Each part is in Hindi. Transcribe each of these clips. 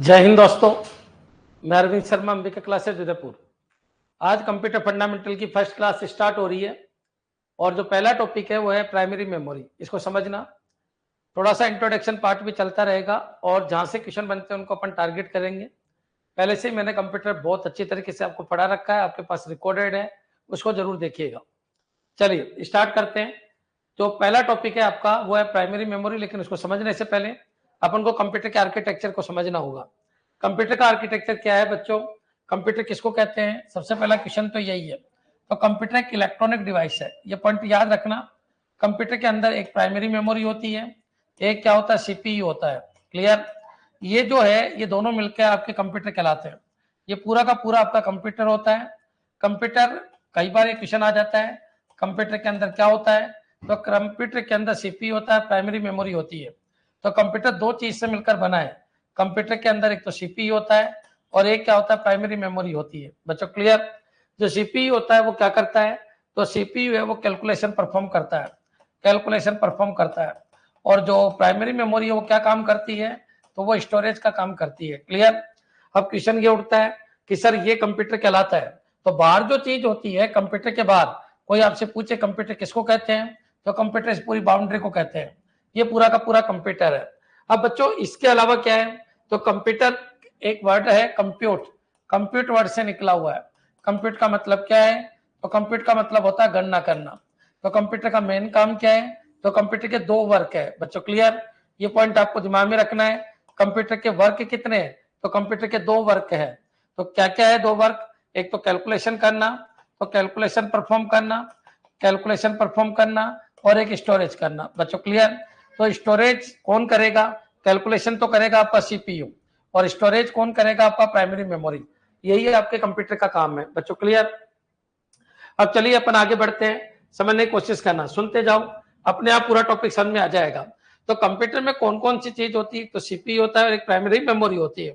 जय हिंद दोस्तों, मैं अरविंद शर्मा, अंबिका क्लासेज उदयपुर। आज कंप्यूटर फंडामेंटल की फर्स्ट क्लास स्टार्ट हो रही है और जो पहला टॉपिक है वो है प्राइमरी मेमोरी। इसको समझना, थोड़ा सा इंट्रोडक्शन पार्ट भी चलता रहेगा और जहां से क्वेश्चन बनते हैं उनको अपन टारगेट करेंगे। पहले से ही मैंने कंप्यूटर बहुत अच्छी तरीके से आपको पढ़ा रखा है, आपके पास रिकॉर्डेड है, उसको जरूर देखिएगा। चलिए स्टार्ट करते हैं। जो पहला टॉपिक है आपका वो है प्राइमरी मेमोरी, लेकिन उसको समझने से पहले अपन को कंप्यूटर के आर्किटेक्चर को समझना होगा। कंप्यूटर का आर्किटेक्चर क्या है बच्चों, कंप्यूटर किसको कहते हैं? सबसे पहला क्वेश्चन तो यही है। तो कंप्यूटर एक इलेक्ट्रॉनिक डिवाइस है, ये पॉइंट याद रखना। कंप्यूटर के अंदर एक प्राइमरी मेमोरी होती है, एक क्या होता है, सीपीयू होता है। क्लियर? ये जो है ये दोनों मिलकर आपके कंप्यूटर कहलाते हैं। ये पूरा का पूरा आपका कंप्यूटर होता है। कंप्यूटर, कई बार ये क्वेश्चन आ जाता है कंप्यूटर के अंदर क्या होता है, तो कंप्यूटर के अंदर सीपीयू होता है, प्राइमरी मेमोरी होती है। तो कंप्यूटर दो चीज से मिलकर बना है। कंप्यूटर के अंदर एक तो सीपीयू होता है और एक क्या होता है, प्राइमरी मेमोरी होती है। बच्चों क्लियर? जो सीपीयू होता है वो क्या करता है, तो सीपीयू है वो कैलकुलेशन परफॉर्म करता है, कैलकुलेशन परफॉर्म करता है। और जो प्राइमरी मेमोरी है वो क्या काम करती है, तो वो स्टोरेज का काम करती है। क्लियर? अब क्वेश्चन ये उठता है कि सर ये कंप्यूटर कहलाता है, तो बाहर जो चीज होती है कंप्यूटर के बाहर, कोई आपसे पूछे कंप्यूटर किसको कहते हैं, तो कंप्यूटर इस पूरी बाउंड्री को कहते हैं। ये पूरा का पूरा कंप्यूटर है। अब बच्चों इसके अलावा क्या है, तो कंप्यूटर एक वर्ड है कंप्यूट, कंप्यूट वर्ड से निकला हुआ है। कंप्यूट का मतलब क्या है, तो कंप्यूट का मतलब होता है गणना करना। तो कंप्यूटर का मेन काम क्या है, तो कंप्यूटर के दो वर्क है बच्चों। क्लियर? ये पॉइंट आपको दिमाग में रखना है। कंप्यूटर के वर्क कितने हैं, तो कंप्यूटर के दो वर्क है। तो क्या क्या है दो वर्क, एक तो कैलकुलेशन करना, तो कैलकुलेशन परफॉर्म करना, कैलकुलेशन परफॉर्म करना, और एक स्टोरेज करना। बच्चों क्लियर? तो स्टोरेज कौन करेगा, कैलकुलेशन तो करेगा आपका सीपीयू, और स्टोरेज कौन करेगा, आपका प्राइमरी मेमोरी। यही है आपके कंप्यूटर का काम है। बच्चों क्लियर? अब चलिए अपन आगे बढ़ते हैं, समझने की कोशिश करना, सुनते जाओ, अपने आप पूरा टॉपिक समझ में आ जाएगा। तो कंप्यूटर में कौन कौन सी चीज होती है, तो सीपीयू होता है और एक प्राइमरी मेमोरी होती है।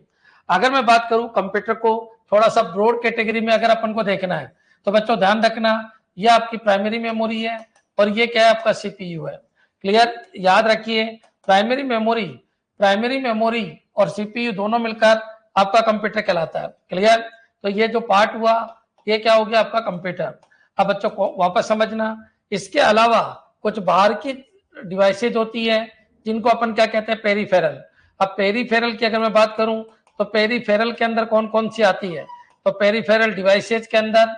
अगर मैं बात करूं कंप्यूटर को थोड़ा सा ब्रॉड कैटेगरी में अगर अपन को देखना है, तो बच्चों ध्यान रखना, ये आपकी प्राइमरी मेमोरी है और ये क्या है, आपका सीपीयू है। क्लियर? याद रखिए, प्राइमरी मेमोरी, प्राइमरी मेमोरी और सीपीयू दोनों मिलकर आपका कंप्यूटर कहलाता है। क्लियर? तो ये जो पार्ट हुआ ये क्या हो गया, आपका कंप्यूटर। अब बच्चों को वापस समझना, इसके अलावा कुछ बाहर की डिवाइसेज होती है जिनको अपन क्या कहते हैं, पेरीफेरल। अब पेरीफेरल की अगर मैं बात करूं, तो पेरीफेरल के अंदर कौन कौन सी आती है, तो पेरीफेरल डिवाइसेज के अंदर,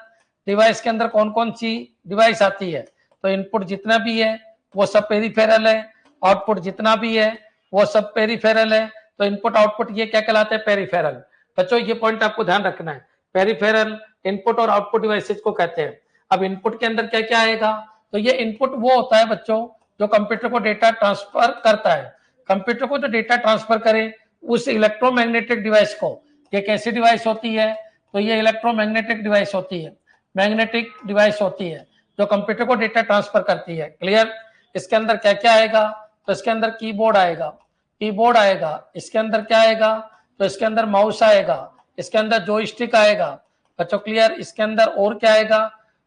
डिवाइस के अंदर कौन कौन सी डिवाइस आती है, तो इनपुट जितना भी है वो सब पेरीफेरल है, आउटपुट जितना भी है वो सब पेरीफेरल है। तो इनपुट आउटपुट ये क्या कहलाते हैं, पेरीफेरल। बच्चों ये पॉइंट आपको ध्यान रखना है, पेरीफेरल इनपुट और आउटपुट डिवाइसेज को कहते हैं। अब इनपुट के अंदर क्या क्या आएगा, तो ये इनपुट वो होता है बच्चों जो कंप्यूटर को डेटा ट्रांसफर करता है। कंप्यूटर को जो डेटा ट्रांसफर करे उस इलेक्ट्रोमैग्नेटिक डिवाइस को, ये कैसी डिवाइस होती है, तो ये इलेक्ट्रोमैग्नेटिक डिवाइस होती है, मैग्नेटिक डिवाइस होती है जो कंप्यूटर को डेटा ट्रांसफर करती है। क्लियर? इसके अंदर क्या क्या आएगा, तो इसके अंदर कीबोर्ड आएगा, कीबोर्ड आएगा, इसके अंदर क्या आएगा, तो इसके अंदर माउस आएगा, इसके अंदर जॉयस्टिक आएगा। बच्चों क्लियर? इसके अंदर और क्या आएगा,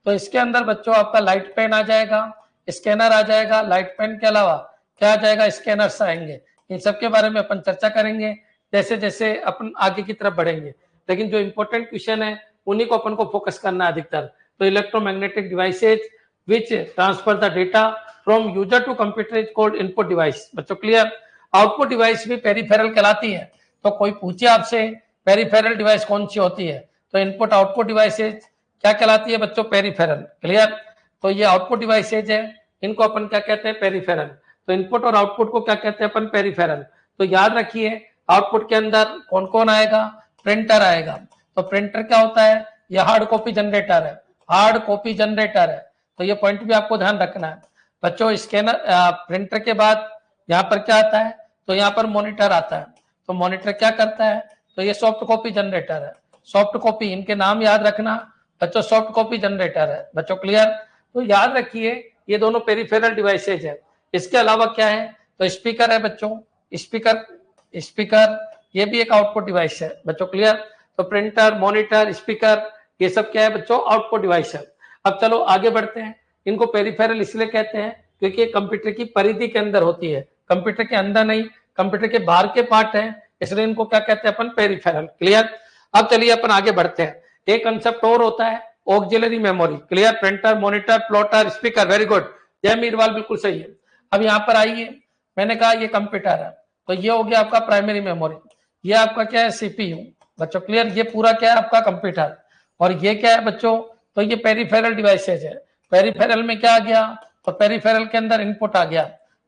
तो इसके अंदर बच्चों आपका लाइट पेन आ जाएगा, स्कैनर आ जाएगा, लाइट पेन के अलावा क्या आ जाएगा, स्कैनर्स आएंगे। इन सब के बारे में अपन चर्चा करेंगे जैसे जैसे अपन आगे की तरफ बढ़ेंगे, लेकिन जो इंपॉर्टेंट क्वेश्चन है उन्हीं को अपन को फोकस करना है अधिकतर। तो electromagnetic devices which transfer the data from user to computer is called input device. बच्चों क्लियर? आउटपुट डिवाइस भी पेरीफेरल कहलाती है। तो कोई पूछे आपसे पेरीफेरल डिवाइस कौन सी होती है, तो इनपुट आउटपुट डिवाइसेज क्या कहलाती है बच्चों, पेरीफेरल। क्लियर? तो ये आउटपुट डिवाइसेज है, इनको अपन क्या कहते हैं, पेरीफेरल। तो इनपुट और आउटपुट को क्या कहते हैं अपन, पेरीफेरल। तो याद रखिए आउटपुट के अंदर कौन कौन आएगा, प्रिंटर आएगा। तो प्रिंटर क्या होता है, ये हार्ड कॉपी जनरेटर है, हार्ड कॉपी जनरेटर है। तो ये पॉइंट भी आपको ध्यान रखना है बच्चों। स्कैनर, प्रिंटर के बाद यहाँ पर क्या आता है, तो यहाँ पर मॉनिटर आता है। तो मॉनिटर क्या करता है, तो ये सॉफ्ट कॉपी जनरेटर है, सॉफ्ट कॉपी, इनके नाम याद रखना बच्चों, सॉफ्ट कॉपी जनरेटर है। बच्चों क्लियर? तो याद रखिए ये दोनों पेरीफेरल डिवाइसेज है। इसके अलावा क्या है, तो स्पीकर है बच्चों, स्पीकर, स्पीकर ये भी एक आउटपुट डिवाइस है। बच्चों क्लियर? तो प्रिंटर, मॉनिटर, स्पीकर ये सब क्या है बच्चों, आउटपुट डिवाइस है। अब चलो आगे बढ़ते हैं। इनको पेरीफेरल इसलिए कहते हैं क्योंकि कंप्यूटर की परिधि के अंदर होती है, कंप्यूटर के अंदर नहीं, कंप्यूटर के बाहर के पार्ट है, इसलिए इनको क्या कहते हैं अपन, पेरिफेरल। क्लियर। अब चलिए अपन आगे बढ़ते हैं। एक कंसेप्ट और होता है auxiliary memory. Clear. Printer, monitor, plotter, speaker. Very good, जय मीरवाल, बिल्कुल सही है। अब यहाँ पर आइए, मैंने कहा ये कंप्यूटर है, तो ये हो गया आपका प्राइमरी मेमोरी। ये आपका क्या है, सीपीयू। बच्चों क्लियर, ये पूरा क्या है आपका कंप्यूटर। और ये क्या है बच्चों, तो ये पेरिफेरल डिवाइसेज है। पेरिफेरल में क्या आ गया, तो पेरिफेरल के अंदर इनपुट आ गया,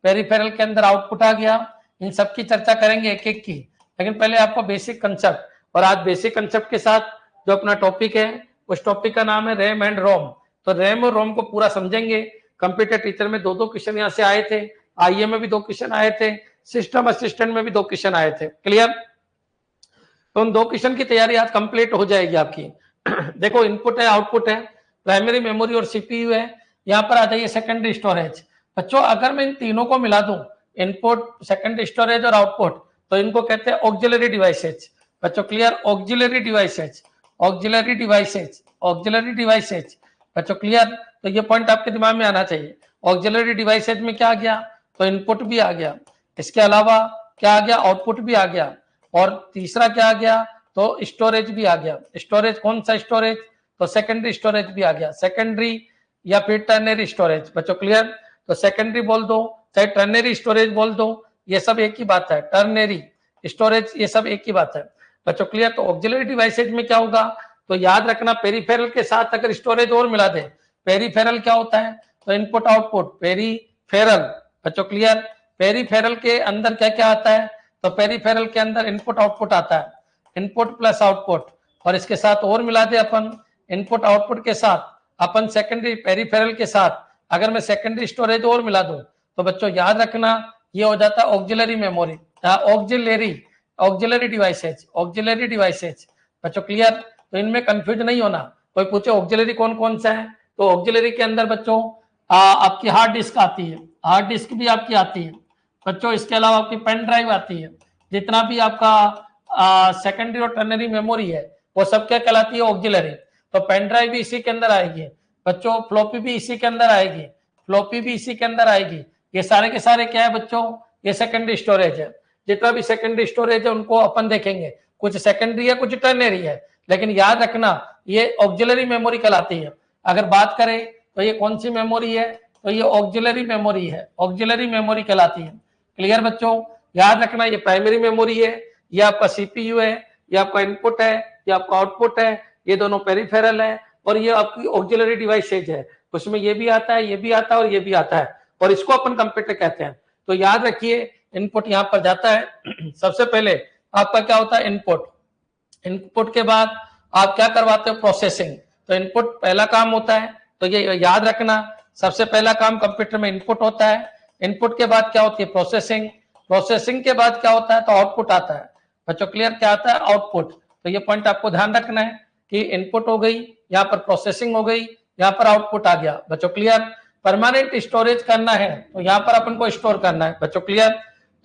पेरिफेरल के अंदर आउटपुट आ गया। इन सब की चर्चा करेंगे एक एक की, लेकिन पहले आपको बेसिक कंसेप्ट। और आज बेसिक कंसेप्ट के साथ जो अपना टॉपिक है, उस टॉपिक का नाम है रैम एंड रोम। तो रैम और रोम को पूरा समझेंगे। कंप्यूटर टीचर में दो क्वेश्चन यहाँ से आए थे, आईए में भी 2 क्वेश्चन आए थे, सिस्टम असिस्टेंट में भी 2 क्वेश्चन आए थे। क्लियर। तो उन 2 क्वेश्चन की तैयारी आज कंप्लीट हो जाएगी आपकी। देखो, इनपुट है, आउटपुट है, प्राइमरी मेमोरी और सीपीयू है। यहाँ पर आ जाइए सेकेंडरी स्टोरेज। बच्चों अगर मैं इन तीनों को मिला दूं, इनपुट, सेकेंडरी स्टोरेज और आउटपुट, तो इनको कहते हैं ऑक्सिलरी डिवाइसेज। बच्चों clear, auxiliary devices, auxiliary devices, auxiliary devices. बच्चों क्लियर। तो ये पॉइंट आपके दिमाग में आना चाहिए। ऑक्सिलरी डिवाइसेज में क्या आ गया, तो इनपुट भी आ गया, इसके अलावा क्या आ गया, आउटपुट भी आ गया, और तीसरा क्या आ गया, तो स्टोरेज भी आ गया। स्टोरेज कौन सा स्टोरेज, तो सेकेंडरी स्टोरेज भी आ गया, सेकेंडरी या फिर टर्नरी स्टोरेज। बच्चों क्लियर। तो सेकेंडरी बोल दो चाहे टर्नरी स्टोरेज बोल दो, ये सब एक ही बात है। टर्नरी स्टोरेज, ये सब एक ही बात है। बच्चों क्लियर। तो ऑक्सिलरी डिवाइसेज में क्या होगा, तो याद रखना, पेरिफेरल के साथ अगर स्टोरेज और मिला दे, पेरिफेरल क्या होता है, तो इनपुट आउटपुट, पेरिफेरल। बच्चों क्लियर। पेरिफेरल के अंदर क्या क्या आता है, तो पेरिफेरल के अंदर इनपुट आउटपुट आता है, इनपुट प्लस आउटपुट। और इसके साथ और मिला दे अपन, इनपुट आउटपुट के साथ अपन सेकेंडरी, पेरिफेरल के साथ अगर मैं सेकेंडरी स्टोरेज और मिला दूं, तो बच्चों याद रखना ये हो जाता है auxiliary memory, auxiliary, auxiliary devices, auxiliary devices. बच्चों क्लियर। तो इनमें कंफ्यूज नहीं होना। कोई पूछे ऑक्सिलरी कौन कौन सा है, तो ऑक्सिलरी के अंदर बच्चों आपकी हार्ड डिस्क आती है, हार्ड डिस्क भी आपकी आती है बच्चों। इसके अलावा आपकी पेन ड्राइव आती है। जितना भी आपका सेकेंडरी और टर्नरी मेमोरी है, वो सब क्या कहलाती है, ऑक्सिलरी। तो पेन ड्राइव भी इसी के अंदर आएगी बच्चों, फ्लॉपी भी इसी के अंदर आएगी, फ्लॉपी भी इसी के अंदर आएगी। ये सारे के सारे क्या है बच्चों, ये सेकेंडरी स्टोरेज है। जितना भी सेकेंडरी स्टोरेज है उनको अपन देखेंगे, कुछ सेकेंडरी है, कुछ टर्नरी है, लेकिन याद रखना ये ऑक्सिलरी मेमोरी कहलाती है। अगर बात करें तो ये कौन सी मेमोरी है, तो ये ऑक्सिलरी मेमोरी है, ऑक्सिलरी मेमोरी कहलाती है। क्लियर बच्चों। याद रखना ये प्राइमरी मेमोरी है, ये आपका सीपीयू है, ये आपका इनपुट है, ये आपका आउटपुट है, ये दोनों पेरिफेरल है, और ये आपकी ऑक्सिलरी डिवाइसेज है। उसमें ये भी आता है, ये भी आता है, और ये भी आता है, और इसको अपन कंप्यूटर कहते हैं। तो याद रखिए, इनपुट यहाँ पर जाता है। सबसे पहले आपका क्या होता है, इनपुट। इनपुट के बाद आप क्या करवाते हो, प्रोसेसिंग। तो इनपुट पहला काम होता है, तो ये याद रखना, सबसे पहला काम कंप्यूटर में इनपुट होता है। इनपुट के बाद क्या होती है, प्रोसेसिंग। प्रोसेसिंग के बाद क्या होता है, तो आउटपुट आता है। बच्चों क्लियर, क्या आता है, आउटपुट। तो ये पॉइंट आपको ध्यान रखना है कि इनपुट हो गई, यहाँ पर प्रोसेसिंग हो गई, यहाँ पर आउटपुट आ गया। बच्चों क्लियर। परमानेंट स्टोरेज करना है, तो यहाँ पर अपन को स्टोर करना है। बच्चों क्लियर।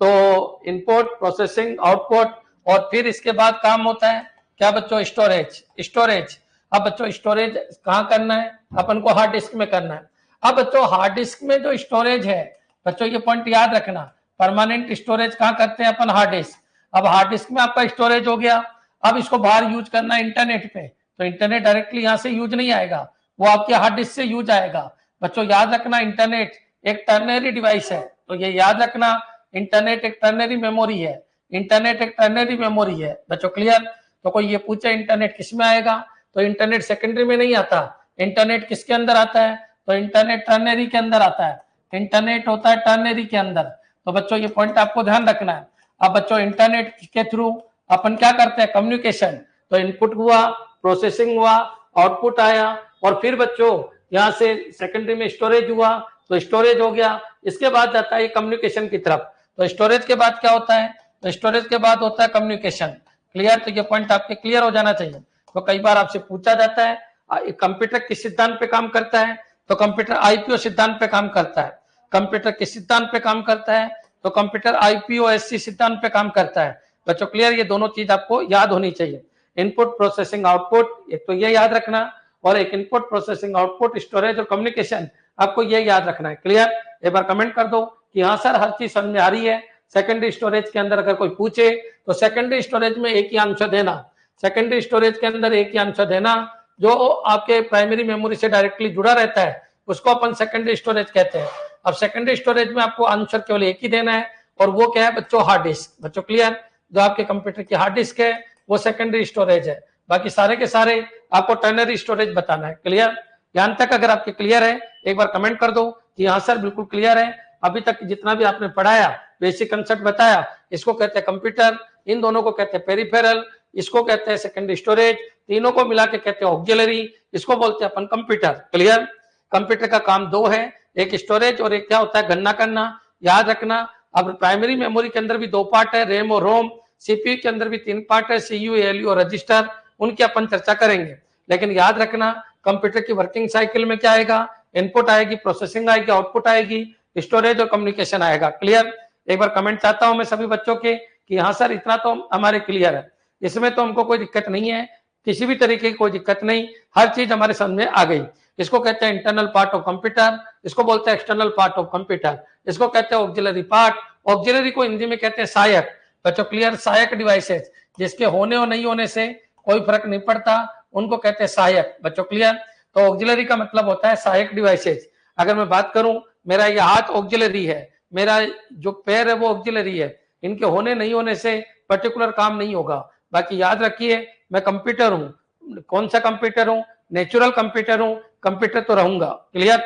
तो इनपुट, प्रोसेसिंग, आउटपुट, और फिर इसके बाद काम होता है क्या बच्चों, स्टोरेज। स्टोरेज, अब बच्चों स्टोरेज कहाँ करना है, अपन को हार्ड डिस्क में करना है। अब बच्चों हार्ड डिस्क में जो स्टोरेज है, बच्चों ये पॉइंट याद रखना, परमानेंट स्टोरेज कहाँ करते हैं अपन, हार्ड डिस्क। अब हार्ड डिस्क में आपका स्टोरेज हो गया, अब इसको बाहर यूज करना है इंटरनेट पे, तो इंटरनेट डायरेक्टली यहाँ से यूज नहीं आएगा, वो आपके हार्ड डिस्क से यूज आएगा। बच्चों याद रखना, इंटरनेट एक टर्नरी डिवाइस है, तो ये याद रखना, इंटरनेट एक टर्नरी मेमोरी है, इंटरनेट एक टर्नरी मेमोरी है। बच्चों क्लियर। तो कोई ये पूछे इंटरनेट किस में आएगा, तो इंटरनेट सेकेंडरी में नहीं आता, इंटरनेट किसके अंदर आता है, तो इंटरनेट टर्नरी के अंदर आता है, इंटरनेट होता है टर्नरी के अंदर। तो बच्चों ये पॉइंट आपको ध्यान रखना है। अब बच्चों इंटरनेट के थ्रू अपन क्या करते हैं, कम्युनिकेशन। तो इनपुट हुआ, प्रोसेसिंग हुआ, आउटपुट आया, और फिर बच्चों यहाँ से सेकेंडरी में स्टोरेज हुआ, तो स्टोरेज हो गया। इसके बाद जाता है कम्युनिकेशन की तरफ। तो स्टोरेज के बाद क्या होता है, तो स्टोरेज के बाद होता है कम्युनिकेशन। क्लियर। तो ये पॉइंट आपके क्लियर हो जाना चाहिए। तो कई बार आपसे पूछा जाता है कंप्यूटर किस सिद्धांत पे काम करता है, तो कंप्यूटर आईपीओ सिद्धांत पे काम करता है। कंप्यूटर किस सिद्धांत पे काम करता है, तो कंप्यूटर आईपीओएससी सिद्धांत पे काम करता है। बच्चों क्लियर। ये दोनों चीज आपको याद होनी चाहिए, इनपुट, प्रोसेसिंग, आउटपुट। एक तो ये याद रखना, और एक इनपुट, प्रोसेसिंग, आउटपुट, स्टोरेज और कम्युनिकेशन, आपको ये याद रखना है। क्लियर। एक बार कमेंट कर दो कि हाँ सर हर चीज समझ में आ रही है, सेकेंडरी स्टोरेज के अंदर अगर कोई पूछे तो सेकेंडरी स्टोरेज में एक ही आंसर देना, सेकेंडरी स्टोरेज के अंदर एक ही आंसर देना। जो आपके प्राइमरी मेमोरी से डायरेक्टली जुड़ा रहता है उसको अपन सेकेंडरी स्टोरेज कहते हैं। अब सेकेंडरी स्टोरेज में आपको आंसर केवल एक ही देना है, और वो क्या है बच्चों, हार्ड डिस्क। बच्चों क्लियर, जो आपके कंप्यूटर की हार्ड डिस्क है वो सेकेंडरी स्टोरेज है, बाकी सारे के सारे आपको टर्नरी स्टोरेज बताना है। क्लियर, यहां तक अगर आपके क्लियर है एक बार कमेंट कर दो कि हाँ सर बिल्कुल क्लियर है। अभी तक जितना भी आपने पढ़ाया, बेसिक कंसेप्ट बताया, इसको कहते हैं कंप्यूटर, इन दोनों को कहते हैं पेरिफेरल, इसको कहते हैं सेकेंडरी स्टोरेज, तीनों को मिला के कहते हैं ऑक्सिलरी, इसको बोलते हैं अपन कंप्यूटर। क्लियर, कंप्यूटर का काम दो है, एक स्टोरेज और एक क्या होता है गणना करना। याद रखना, अब प्राइमरी मेमोरी के अंदर भी दो पार्ट है, रैम और रोम। सीपीयू के अंदर भी तीन पार्ट है, सीयू, एलयू और रजिस्टर, उनकी अपन चर्चा करेंगे। लेकिन याद रखना कंप्यूटर की वर्किंग साइकिल में क्या आएगा, इनपुट आएगी, प्रोसेसिंग आएगी, आउटपुट आएगी, स्टोरेज और कम्युनिकेशन आएगा। क्लियर, एक बार कमेंट चाहता हूं मैं सभी बच्चों के कि हाँ सर इतना तो हमारे क्लियर है, इसमें तो हमको कोई दिक्कत नहीं है, किसी भी तरीके की कोई दिक्कत नहीं, हर चीज हमारे समझ में आ गई। इसको कहते हैं इंटरनल पार्ट ऑफ कंप्यूटर, इसको बोलते हैं एक्सटर्नल पार्ट ऑफ कंप्यूटर, इसको कहते हैं ऑक्सिलरी पार्ट। ऑक्सिलरी को हिंदी में कहते हैं सहायक। बच्चों क्लियर, सहायक डिवाइसेस जिसके होने और नहीं होने से कोई फर्क नहीं पड़ता, उनको कहते हैं सहायक। बच्चों क्लियर, तो ऑक्सिलरी का मतलब होता है सहायक डिवाइसेस। अगर मैं बात करूं, मेरा ये हाथ ऑक्सिलरी है, मेरा जो पैर है वो ऑक्सिलरी है, इनके होने नहीं होने से पर्टिकुलर काम नहीं होगा। बाकी याद रखिए मैं कंप्यूटर हूं, कौन सा कंप्यूटर हूं, नेचुरल कंप्यूटर हूं, कंप्यूटर तो रहूंगा। क्लियर,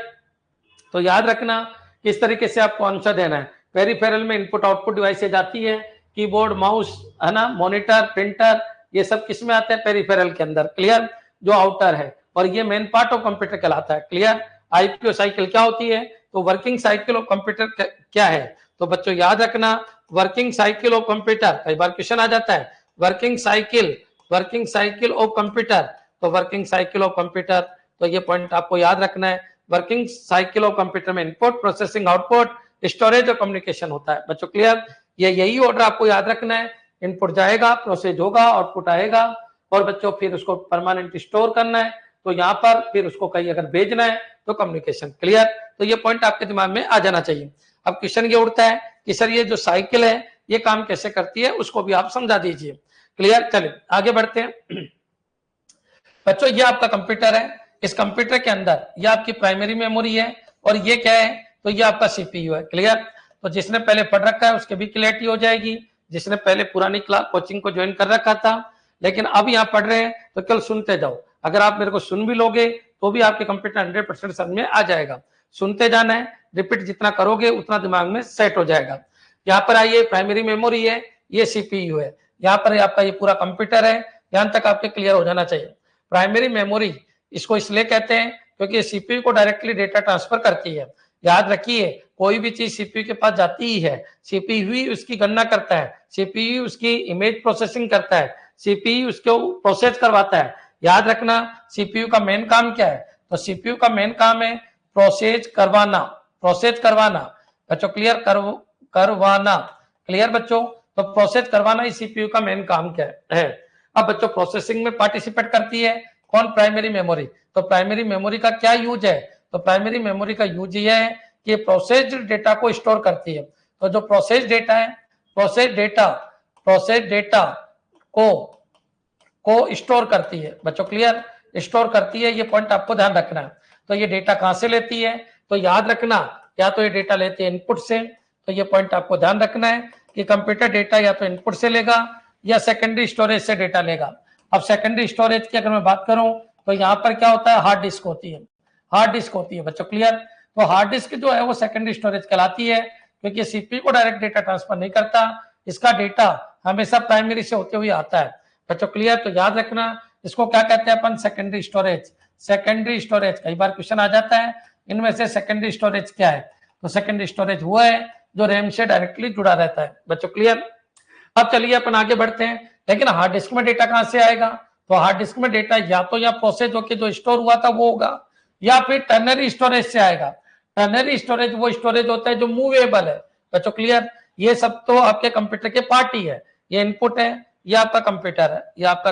तो याद रखना किस तरीके से आपको आंसर देना है। पेरिफेरल में इनपुट आउटपुट डिवाइसेज आती है, कीबोर्ड, माउस, है ना, मॉनिटर, प्रिंटर, ये सब किस में आते हैं, पेरिफेरल के अंदर। क्लियर, जो आउटर है, और ये मेन पार्ट ऑफ कंप्यूटर कहलाता है। क्लियर, आईपीओ साइकिल क्या होती है, तो वर्किंग साइकिल ऑफ कंप्यूटर क्या है, तो बच्चों याद रखना वर्किंग साइकिल ऑफ कंप्यूटर, कई बार क्वेश्चन आ जाता है वर्किंग साइकिल ऑफ कंप्यूटर, तो वर्किंग साइकिल ऑफ कंप्यूटर, तो ये पॉइंट आपको याद रखना है। वर्किंग साइकिल ऑफ कंप्यूटर में इनपुट, प्रोसेसिंग, आउटपुट, स्टोरेज और कम्युनिकेशन होता है। बच्चों क्लियर, ये यही ऑर्डर आपको याद रखना है, इनपुट जाएगा, प्रोसेस होगा, आउटपुट आएगा, और बच्चों फिर उसको परमानेंट स्टोर करना है, तो यहाँ पर फिर उसको कहीं अगर भेजना है तो कम्युनिकेशन। क्लियर, तो ये पॉइंट आपके दिमाग में आ जाना चाहिए। अब क्वेश्चन ये उठता है कि सर ये जो साइकिल है ये काम कैसे करती है, उसको भी आप समझा दीजिए। क्लियर, चलिए आगे बढ़ते हैं। बच्चों ये आपका कंप्यूटर है, इस कंप्यूटर के अंदर ये आपकी प्राइमरी मेमोरी है, और ये क्या है, तो ये आपका सीपीयू है। क्लियर, तो जिसने पहले पढ़ रखा है उसके भी क्लियरिटी हो जाएगी, जिसने पहले पुरानी क्लास कोचिंग को ज्वाइन कर रखा था, लेकिन अब यहाँ पढ़ रहे हैं तो कल सुनते जाओ। अगर आप मेरे को सुन भी लोगे तो भी आपके कंप्यूटर 100% समझ में आ जाएगा। सुनते जाना है, रिपीट जितना करोगे उतना दिमाग में सेट हो जाएगा। यहाँ पर आइए, प्राइमरी मेमोरी है, ये सीपीयू है, यहाँ पर आपका ये पूरा कंप्यूटर है, यहाँ तक आपके क्लियर हो जाना चाहिए। प्राइमरी मेमोरी इसको इसलिए कहते हैं क्योंकि सीपीयू को डायरेक्टली डेटा ट्रांसफर करती है। याद रखिए कोई भी चीज सीपीयू के पास जाती ही है, सीपीयू ही उसकी गणना करता है, सीपीयू उसकी इमेज प्रोसेसिंग करता है, सीपीयू उसको प्रोसेस करवाता है। याद रखना सीपीयू का मेन काम क्या है, तो सीपीयू का मेन काम है प्रोसेस करवाना। बच्चों क्लियर, करवाना। क्लियर बच्चों, तो प्रोसेस करवाना ही सीपीयू का मेन काम क्या है। अब बच्चों प्रोसेसिंग में पार्टिसिपेट करती है कौन, प्राइमरी मेमोरी। तो प्राइमरी मेमोरी का क्या यूज है, तो प्राइमरी मेमोरी का यूज ये है कि प्रोसेस्ड डेटा को स्टोर करती है। तो जो प्रोसेस डेटा है, प्रोसेस डेटा को स्टोर करती है। बच्चों क्लियर, स्टोर करती है, ये पॉइंट आपको ध्यान रखना है। तो ये डेटा कहां से लेती है, तो याद रखना या तो ये डेटा लेती है इनपुट से, तो ये पॉइंट आपको ध्यान रखना है कि कंप्यूटर डेटा या तो इनपुट से लेगा या सेकेंडरी स्टोरेज से डेटा लेगा। अब सेकेंडरी स्टोरेज की अगर मैं बात करूं तो यहाँ पर क्या होता है, हार्ड डिस्क होती है। बच्चों क्लियर, तो हार्ड डिस्क जो है वो सेकेंडरी स्टोरेज कहलाती है, क्योंकि सीपीयू को डायरेक्ट डेटा ट्रांसफर नहीं करता, इसका डेटा हमेशा प्राइमरी से होते हुए आता है। बच्चों क्लियर, तो याद रखना इसको क्या कहते हैं अपन, सेकेंडरी स्टोरेज। कई बार क्वेश्चन आ जाता है इनमें से सेकेंडरी स्टोरेज क्या है, तो सेकेंडरी स्टोरेज वो है जो रैम से डायरेक्टली जुड़ा रहता है। बच्चों क्लियर, अब चलिए अपन आगे बढ़ते हैं। लेकिन हार्ड डिस्क में डेटा कहां से आएगा, तो हार्ड डिस्क में डेटा या तो प्रोसेस होकर जो स्टोर हुआ था वो होगा, या फिर टर्नरी स्टोरेज से आएगा। टर्नरी स्टोरेज वो स्टोरेज होता है जो मूवेबल है। बच्चों क्लियर, ये सब तो आपके कंप्यूटर के पार्ट ही है, ये इनपुट है, ये आपका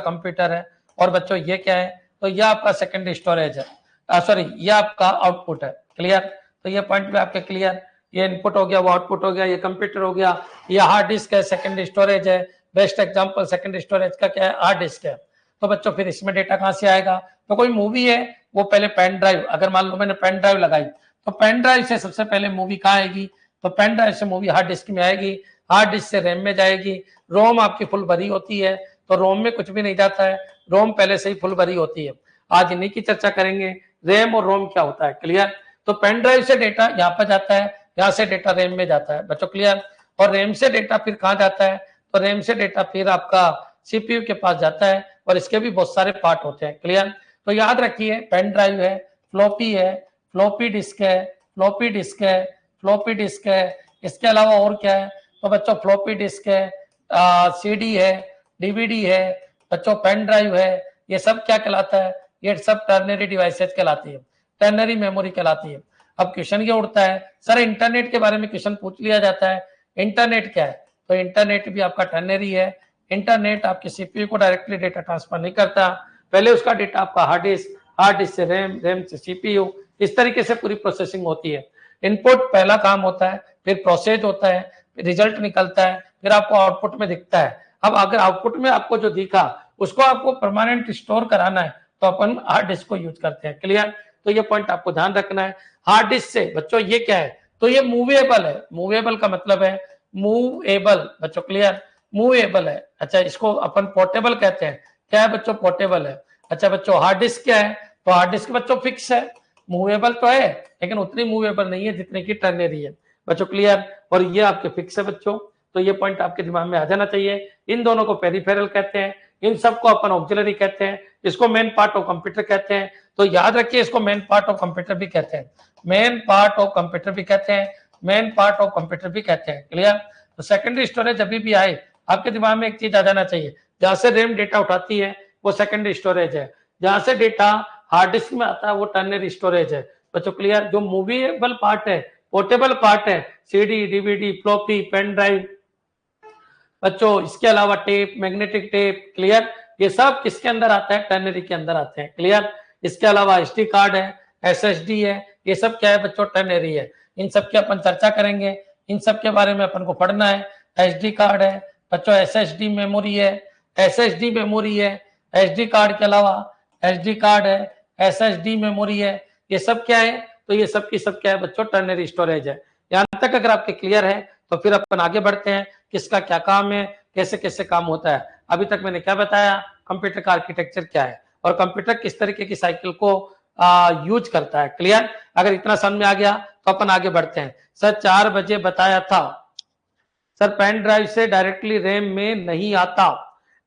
कंप्यूटर है, और बच्चों ये क्या है, तो ये आपका सेकेंडरी स्टोरेज है, सॉरी ये आपका आउटपुट है। क्लियर, तो ये पॉइंट भी आपके क्लियर। ये इनपुट हो गया, वो आउटपुट हो गया, ये कंप्यूटर हो गया, ये हार्ड डिस्क है, सेकेंड स्टोरेज है। बेस्ट एग्जांपल सेकेंड स्टोरेज का क्या है, हार्ड डिस्क है। तो बच्चों फिर इसमें डेटा कहाँ से आएगा, तो कोई मूवी है वो पहले पेन ड्राइव, अगर मान लो मैंने पेन ड्राइव लगाई तो पेन ड्राइव से सबसे पहले मूवी कहाँ आएगी, तो पेन ड्राइव से मूवी हार्ड डिस्क में आएगी, हार्ड डिस्क से रैम में जाएगी। रोम आपकी फुल भरी होती है तो रोम में कुछ भी नहीं जाता है, रोम पहले से ही फुल भरी होती है। आज इन्हीं की चर्चा करेंगे, रैम और रोम क्या होता है, क्लियर। तो पेन ड्राइव से डेटा यहाँ पर जाता है, यहाँ से डेटा रैम में जाता है बच्चों, क्लियर। और रैम से डेटा फिर कहाँ जाता है, तो रैम से डेटा फिर आपका सीपीयू के पास जाता है और इसके भी बहुत सारे पार्ट होते हैं, क्लियर। तो याद रखिए पेन ड्राइव है, फ्लॉपी है, फ्लॉपी डिस्क है, फ्लॉपी डिस्क है, फ्लॉपी डिस्क है। इसके अलावा और क्या है, तो बच्चों फ्लॉपी डिस्क है, सीडी है, डीवीडी है, बच्चों पेन ड्राइव है। ये सब क्या कहलाता है, ये सब टर्नरी डिवाइसेज कहलाती है, टर्नरी मेमोरी कहलाती है। अब क्वेश्चन ये उठता है, सर इंटरनेट के बारे में क्वेश्चन पूछ लिया जाता है, इंटरनेट क्या है, तो इंटरनेट भी आपका टर्नरी है। इंटरनेट आपके सीपीयू को डायरेक्टली डेटा ट्रांसफर नहीं करता, पहले उसका डेटा आपका हार्ड डिस्क, हार्ड डिस्क से रैम, रैम से सीपीयू, इस तरीके से पूरी प्रोसेसिंग होती है। इनपुट पहला काम होता है, फिर प्रोसेस होता है, फिर रिजल्ट निकलता है, फिर आपको आउटपुट में दिखता है। अब अगर आउटपुट में आपको जो दिखा उसको आपको परमानेंट स्टोर कराना है तो अपन हार्ड डिस्क को यूज करते हैं, क्लियर। तो ये पॉइंट आपको ध्यान रखना है। हार्ड डिस्क से बच्चों ये क्या है, तो ये मूवेबल है, मूवेबल का मतलब है मूवेबल बच्चों, क्लियर, मूवेबल है। अच्छा इसको अपन पोर्टेबल कहते हैं, क्या है बच्चों, पोर्टेबल है। अच्छा बच्चों हार्ड डिस्क क्या है, तो हार्ड डिस्क बच्चों फिक्स है, मूवेबल तो है लेकिन उतनी मूवेबल नहीं है जितने की टर्नरी है बच्चों, क्लियर। और ये आपके फिक्स है बच्चों, तो ये पॉइंट आपके दिमाग में आ जाना चाहिए। इन दोनों को पेरिफेरल कहते हैं, इन सबको अपन ऑक्सिलरी कहते हैं, इसको मेन पार्ट ऑफ कंप्यूटर कहते हैं। तो याद रखिए इसको मेन पार्ट ऑफ कंप्यूटर भी कहते हैं, मेन पार्ट ऑफ कंप्यूटर भी कहते हैं, मेन पार्ट ऑफ कंप्यूटर भी कहते हैं, क्लियर। तो सेकेंडरी स्टोरेज अभी भी आए आपके दिमाग में एक चीज आ जाना चाहिए, जहां से रैम डेटा उठाती है वो सेकेंडरी स्टोरेज है, जहां से डेटा हार्ड डिस्क में आता है वो टर्नरी स्टोरेज है बच्चों, क्लियर। जो मूवेबल पार्ट है, पोर्टेबल पार्ट है, CD, DVD, floppy, pen drive बच्चों, इसके अलावा टेप, मैग्नेटिक टेप, क्लियर, ये सब किसके अंदर आता है, टर्नरी के अंदर आते हैं, क्लियर। इसके अलावा एसडी कार्ड है, एसएसडी है, ये सब क्या है बच्चों, टर्नरी है। इन सब की अपन चर्चा करेंगे, इन सब के बारे में अपन को पढ़ना है। एसडी कार्ड है बच्चों, एसएसडी मेमोरी है, एसएसडी मेमोरी है, एसडी कार्ड के अलावा एसडी कार्ड है, एसएसडी मेमोरी है, ये सब क्या है, तो ये सब की सब क्या है बच्चों, टर्नरी स्टोरेज है। यहां तक अगर आपके क्लियर है तो फिर अपन आगे बढ़ते हैं, किसका क्या काम है, कैसे कैसे काम होता है। अभी तक मैंने क्या बताया, कंप्यूटर का आर्किटेक्चर क्या है और कंप्यूटर किस तरीके की साइकिल को यूज करता है, क्लियर। अगर इतना समझ में आ गया तो अपन आगे बढ़ते हैं। सर 4 बजे बताया था, सर पेन ड्राइव से डायरेक्टली रैम में नहीं आता,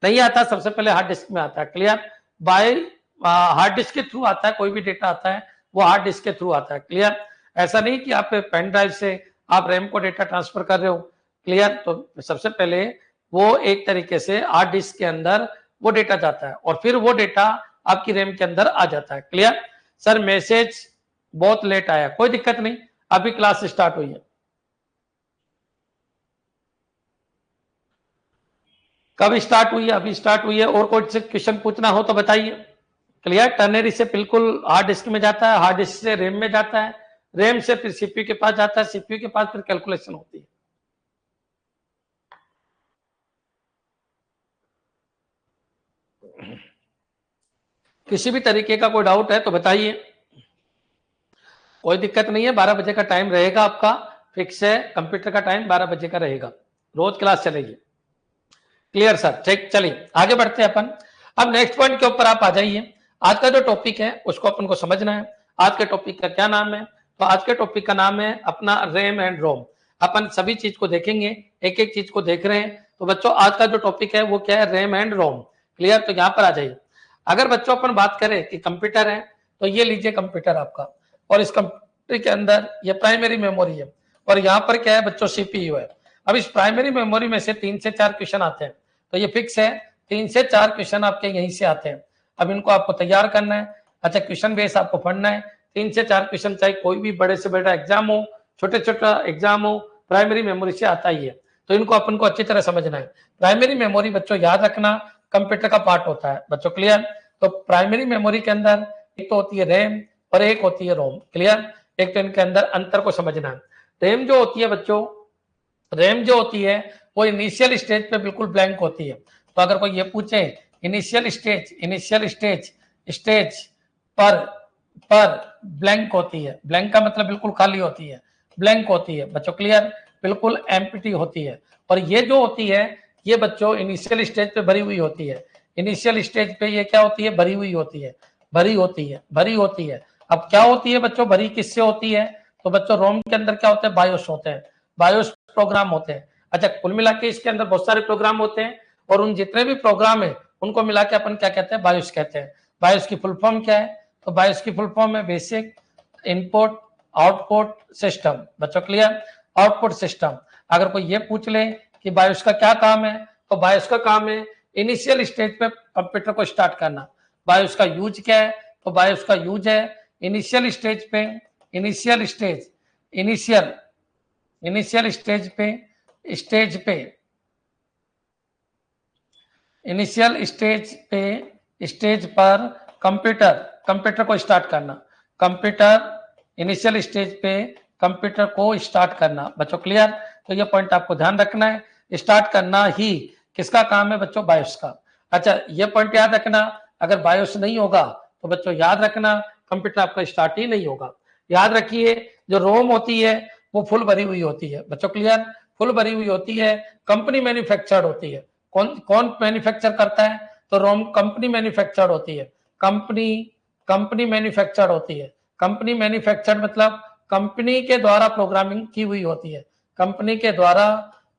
नहीं आता, सबसे पहले हार्ड डिस्क में आता है, क्लियर। बाय हार्ड डिस्क के थ्रू आता है, कोई भी डेटा आता है वो हार्ड डिस्क के थ्रू आता है, क्लियर। ऐसा नहीं कि आप पेन ड्राइव से आप रैम को डेटा ट्रांसफर कर रहे हो, क्लियर। तो सबसे पहले वो एक तरीके से हार्ड डिस्क के अंदर वो डेटा जाता है और फिर वो डेटा आपकी रैम के अंदर आ जाता है, क्लियर। सर मैसेज बहुत लेट आया, कोई दिक्कत नहीं, अभी क्लास स्टार्ट हुई है। कब स्टार्ट हुई है, अभी स्टार्ट हुई है। और कोई क्वेश्चन पूछना हो तो बताइए, क्लियर। टर्नरी से बिल्कुल हार्ड डिस्क में जाता है, हार्ड डिस्क से रैम में जाता है, रैम से फिर सीपीयू के पास जाता है, सीपीयू के पास फिर कैलकुलेशन होती है। किसी भी तरीके का कोई डाउट है तो बताइए, कोई दिक्कत नहीं है। 12 बजे का टाइम रहेगा आपका, फिक्स है, कंप्यूटर का टाइम 12 बजे का रहेगा, रोज क्लास चलेगी, क्लियर सर। ठीक, चलिए आगे बढ़ते हैं अपन। अब नेक्स्ट पॉइंट के ऊपर आप आ जाइए। आज का जो टॉपिक है उसको अपन को समझना है। आज के टॉपिक का क्या नाम है, तो आज के टॉपिक का नाम है अपना रैम एंड रोम। अपन सभी चीज को देखेंगे, एक एक चीज को देख रहे हैं। तो बच्चों आज का जो टॉपिक है वो क्या है, रैम एंड रोम, क्लियर। तो यहाँ पर आ जाइए। अगर बच्चों अपन बात करें कि कंप्यूटर है तो ये लीजिए कंप्यूटर आपका, और इस कंप्यूटर के अंदर ये प्राइमरी मेमोरी है और यहाँ पर क्या है बच्चों, सीपीयू है। अब इस प्राइमरी मेमोरी में से 3 से 4 क्वेश्चन आते हैं, तो ये फिक्स है, 3 से 4 क्वेश्चन आपके यहीं से आते हैं। अब इनको आपको तैयार करना है। अच्छा क्वेश्चन बेस आपको पढ़ना है, 3 से 4 क्वेश्चन, चाहे कोई भी बड़े से बड़ा एग्जाम हो, छोटे छोटा एग्जाम हो, प्राइमरी मेमोरी से आता ही है। तो इनको अपन को अच्छी तरह समझना है। प्राइमरी मेमोरी बच्चों याद रखना कंप्यूटर का पार्ट होता है बच्चों, क्लियर। तो प्राइमरी मेमोरी के अंदर एक तो होती है रैम और एक होती है रोम, क्लियर। एक तो इनके अंदर अंतर को समझना है। रैम जो होती है बच्चों, रैम जो होती है वो इनिशियल स्टेज पे बिल्कुल ब्लैंक होती है। तो अगर कोई ये पूछे इनिशियल स्टेज पर ब्लैंक होती है, ब्लैंक का मतलब बिल्कुल खाली होती है, ब्लैंक होती है बच्चों, क्लियर, बिल्कुल एम्प्टी होती है। और ये जो होती है ये बच्चों इनिशियल स्टेज पे भरी हुई होती है, इनिशियल स्टेज पे ये क्या होती है, भरी हुई होती है, भरी होती है। अब क्या होती है बच्चों, भरी किससे होती है, तो बच्चों रोम के अंदर क्या होते हैं, बायोस होते हैं, बायोस प्रोग्राम होते हैं। अच्छा, कुल मिला के इसके अंदर बहुत सारे प्रोग्राम होते हैं और उन जितने भी प्रोग्राम है उनको मिला के अपन क्या कहते हैं, बायोस कहते हैं। बायोस की फुल फॉर्म क्या है, तो बायोस की फुल फॉर्म है बेसिक इनपुट आउटपुट सिस्टम। बच्चों क्लियर, आउटपुट सिस्टम। अगर कोई ये पूछ ले कि बायोस का क्या काम है, तो बायोस का काम है इनिशियल स्टेज पे कंप्यूटर को स्टार्ट करना। बायोस का यूज क्या है, तो बायोस का यूज है इनिशियल स्टेज पे, इनिशियल स्टेज पर कंप्यूटर को स्टार्ट करना, इनिशियल स्टेज पे कंप्यूटर को स्टार्ट करना। बच्चों क्लियर, तो ये पॉइंट आपको ध्यान रखना है, स्टार्ट करना ही किसका काम है बच्चों, बायोस का। अच्छा, ये पॉइंट याद रखना, अगर बायोस नहीं होगा तो बच्चों याद रखना कंप्यूटर आपका स्टार्ट ही नहीं होगा। याद रखिए, जो रोम होती है वो फुल भरी हुई होती है। बच्चों क्लियर, फुल भरी हुई होती है, कंपनी मैन्युफैक्चर्ड होती है। कौन मैन्युफैक्चर करता है, तो रोम कंपनी मैन्युफैक्चर्ड होती है, कंपनी मैन्युफैक्चर्ड होती है। कंपनी मैन्युफैक्चर्ड मतलब कंपनी के द्वारा प्रोग्रामिंग की हुई होती है, कंपनी के द्वारा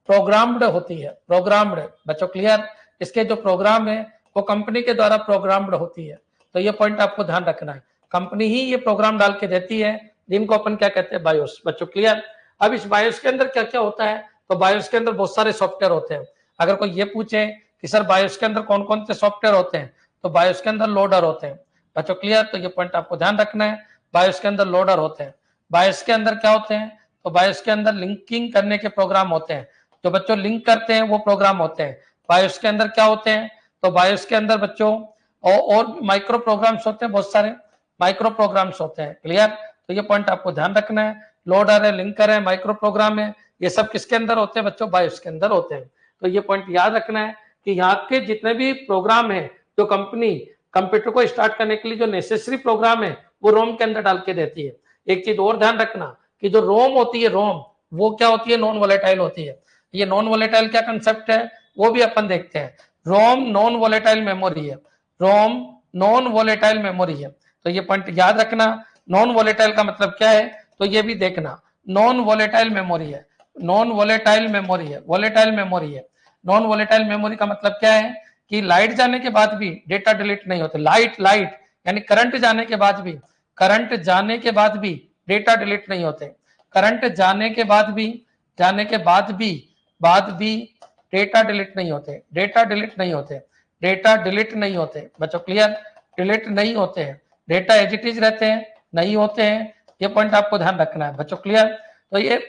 प्रोग्राम्ड होती है, प्रोग्राम्ड। बच्चों क्लियर, इसके जो प्रोग्राम है वो कंपनी के द्वारा प्रोग्राम्ड होती है। तो ये पॉइंट आपको ध्यान रखना है, कंपनी ही ये प्रोग्राम डाल के देती है जिनको अपन क्या कहते हैं, बायोस। बच्चों क्लियर। अब इस बायोस के अंदर क्या क्या होता है, तो बायोस के अंदर बहुत सारे सॉफ्टवेयर होते हैं। अगर कोई ये पूछे कि सर बायोस के अंदर कौन कौन से सॉफ्टवेयर होते हैं, तो बायोस के अंदर लोडर होते हैं। बच्चों क्लियर, तो ये पॉइंट आपको ध्यान रखना है, बायोस के अंदर लोडर होते हैं। बायोस के अंदर क्या होते हैं, तो बायोस के अंदर लिंकिंग करने के प्रोग्राम होते हैं, जो बच्चों लिंक करते हैं वो प्रोग्राम होते हैं। बायोस के अंदर क्या होते हैं, तो बायोस के अंदर बच्चों और माइक्रो प्रोग्राम्स होते हैं, बहुत सारे माइक्रो प्रोग्राम्स होते हैं। क्लियर, तो ये पॉइंट आपको ध्यान रखना है, लोडर है, लिंकर है, माइक्रो प्रोग्राम है, ये सब किसके अंदर होते हैं बच्चों, बायोस के अंदर होते हैं। तो ये पॉइंट याद रखना है कि यहाँ के जितने भी प्रोग्राम है जो कंपनी कंप्यूटर को स्टार्ट करने के लिए जो नेसेसरी प्रोग्राम है वो रोम के अंदर डाल के देती है। एक चीज और ध्यान रखना कि जो रोम होती है, रोम वो क्या होती है, नॉन वोलेटाइल होती है। ये नॉन वोलेटाइल क्या कंसेप्ट है वो भी अपन देखते हैं। रोम नॉन वोलेटाइल मेमोरी है, रोम नॉन वोलेटाइल मेमोरी है। तो ये पॉइंट याद रखना, नॉन वोलेटाइल का मतलब क्या है, तो ये भी देखना, नॉन वोलेटाइल मेमोरी है, नॉन वोलेटाइल मेमोरी है, वोलेटाइल मेमोरी है। नॉन वोलेटाइल मेमोरी का मतलब क्या है कि लाइट जाने के बाद भी डेटा डिलीट नहीं होते, लाइट यानी करंट जाने के बाद भी, करंट जाने के बाद भी डेटा डिलीट नहीं होते, करंट जाने के बाद भी डेटा डिलीट नहीं होते, डेटा डिलीट नहीं होते, डेटा डिलीट नहीं होते। बच्चों क्लियर, डिलीट नहीं होते हैं, डेटा एज इट इज रहते हैं, नहीं होते हैं। ये पॉइंट आपको ध्यान रखना है बच्चों क्लियर। तो ये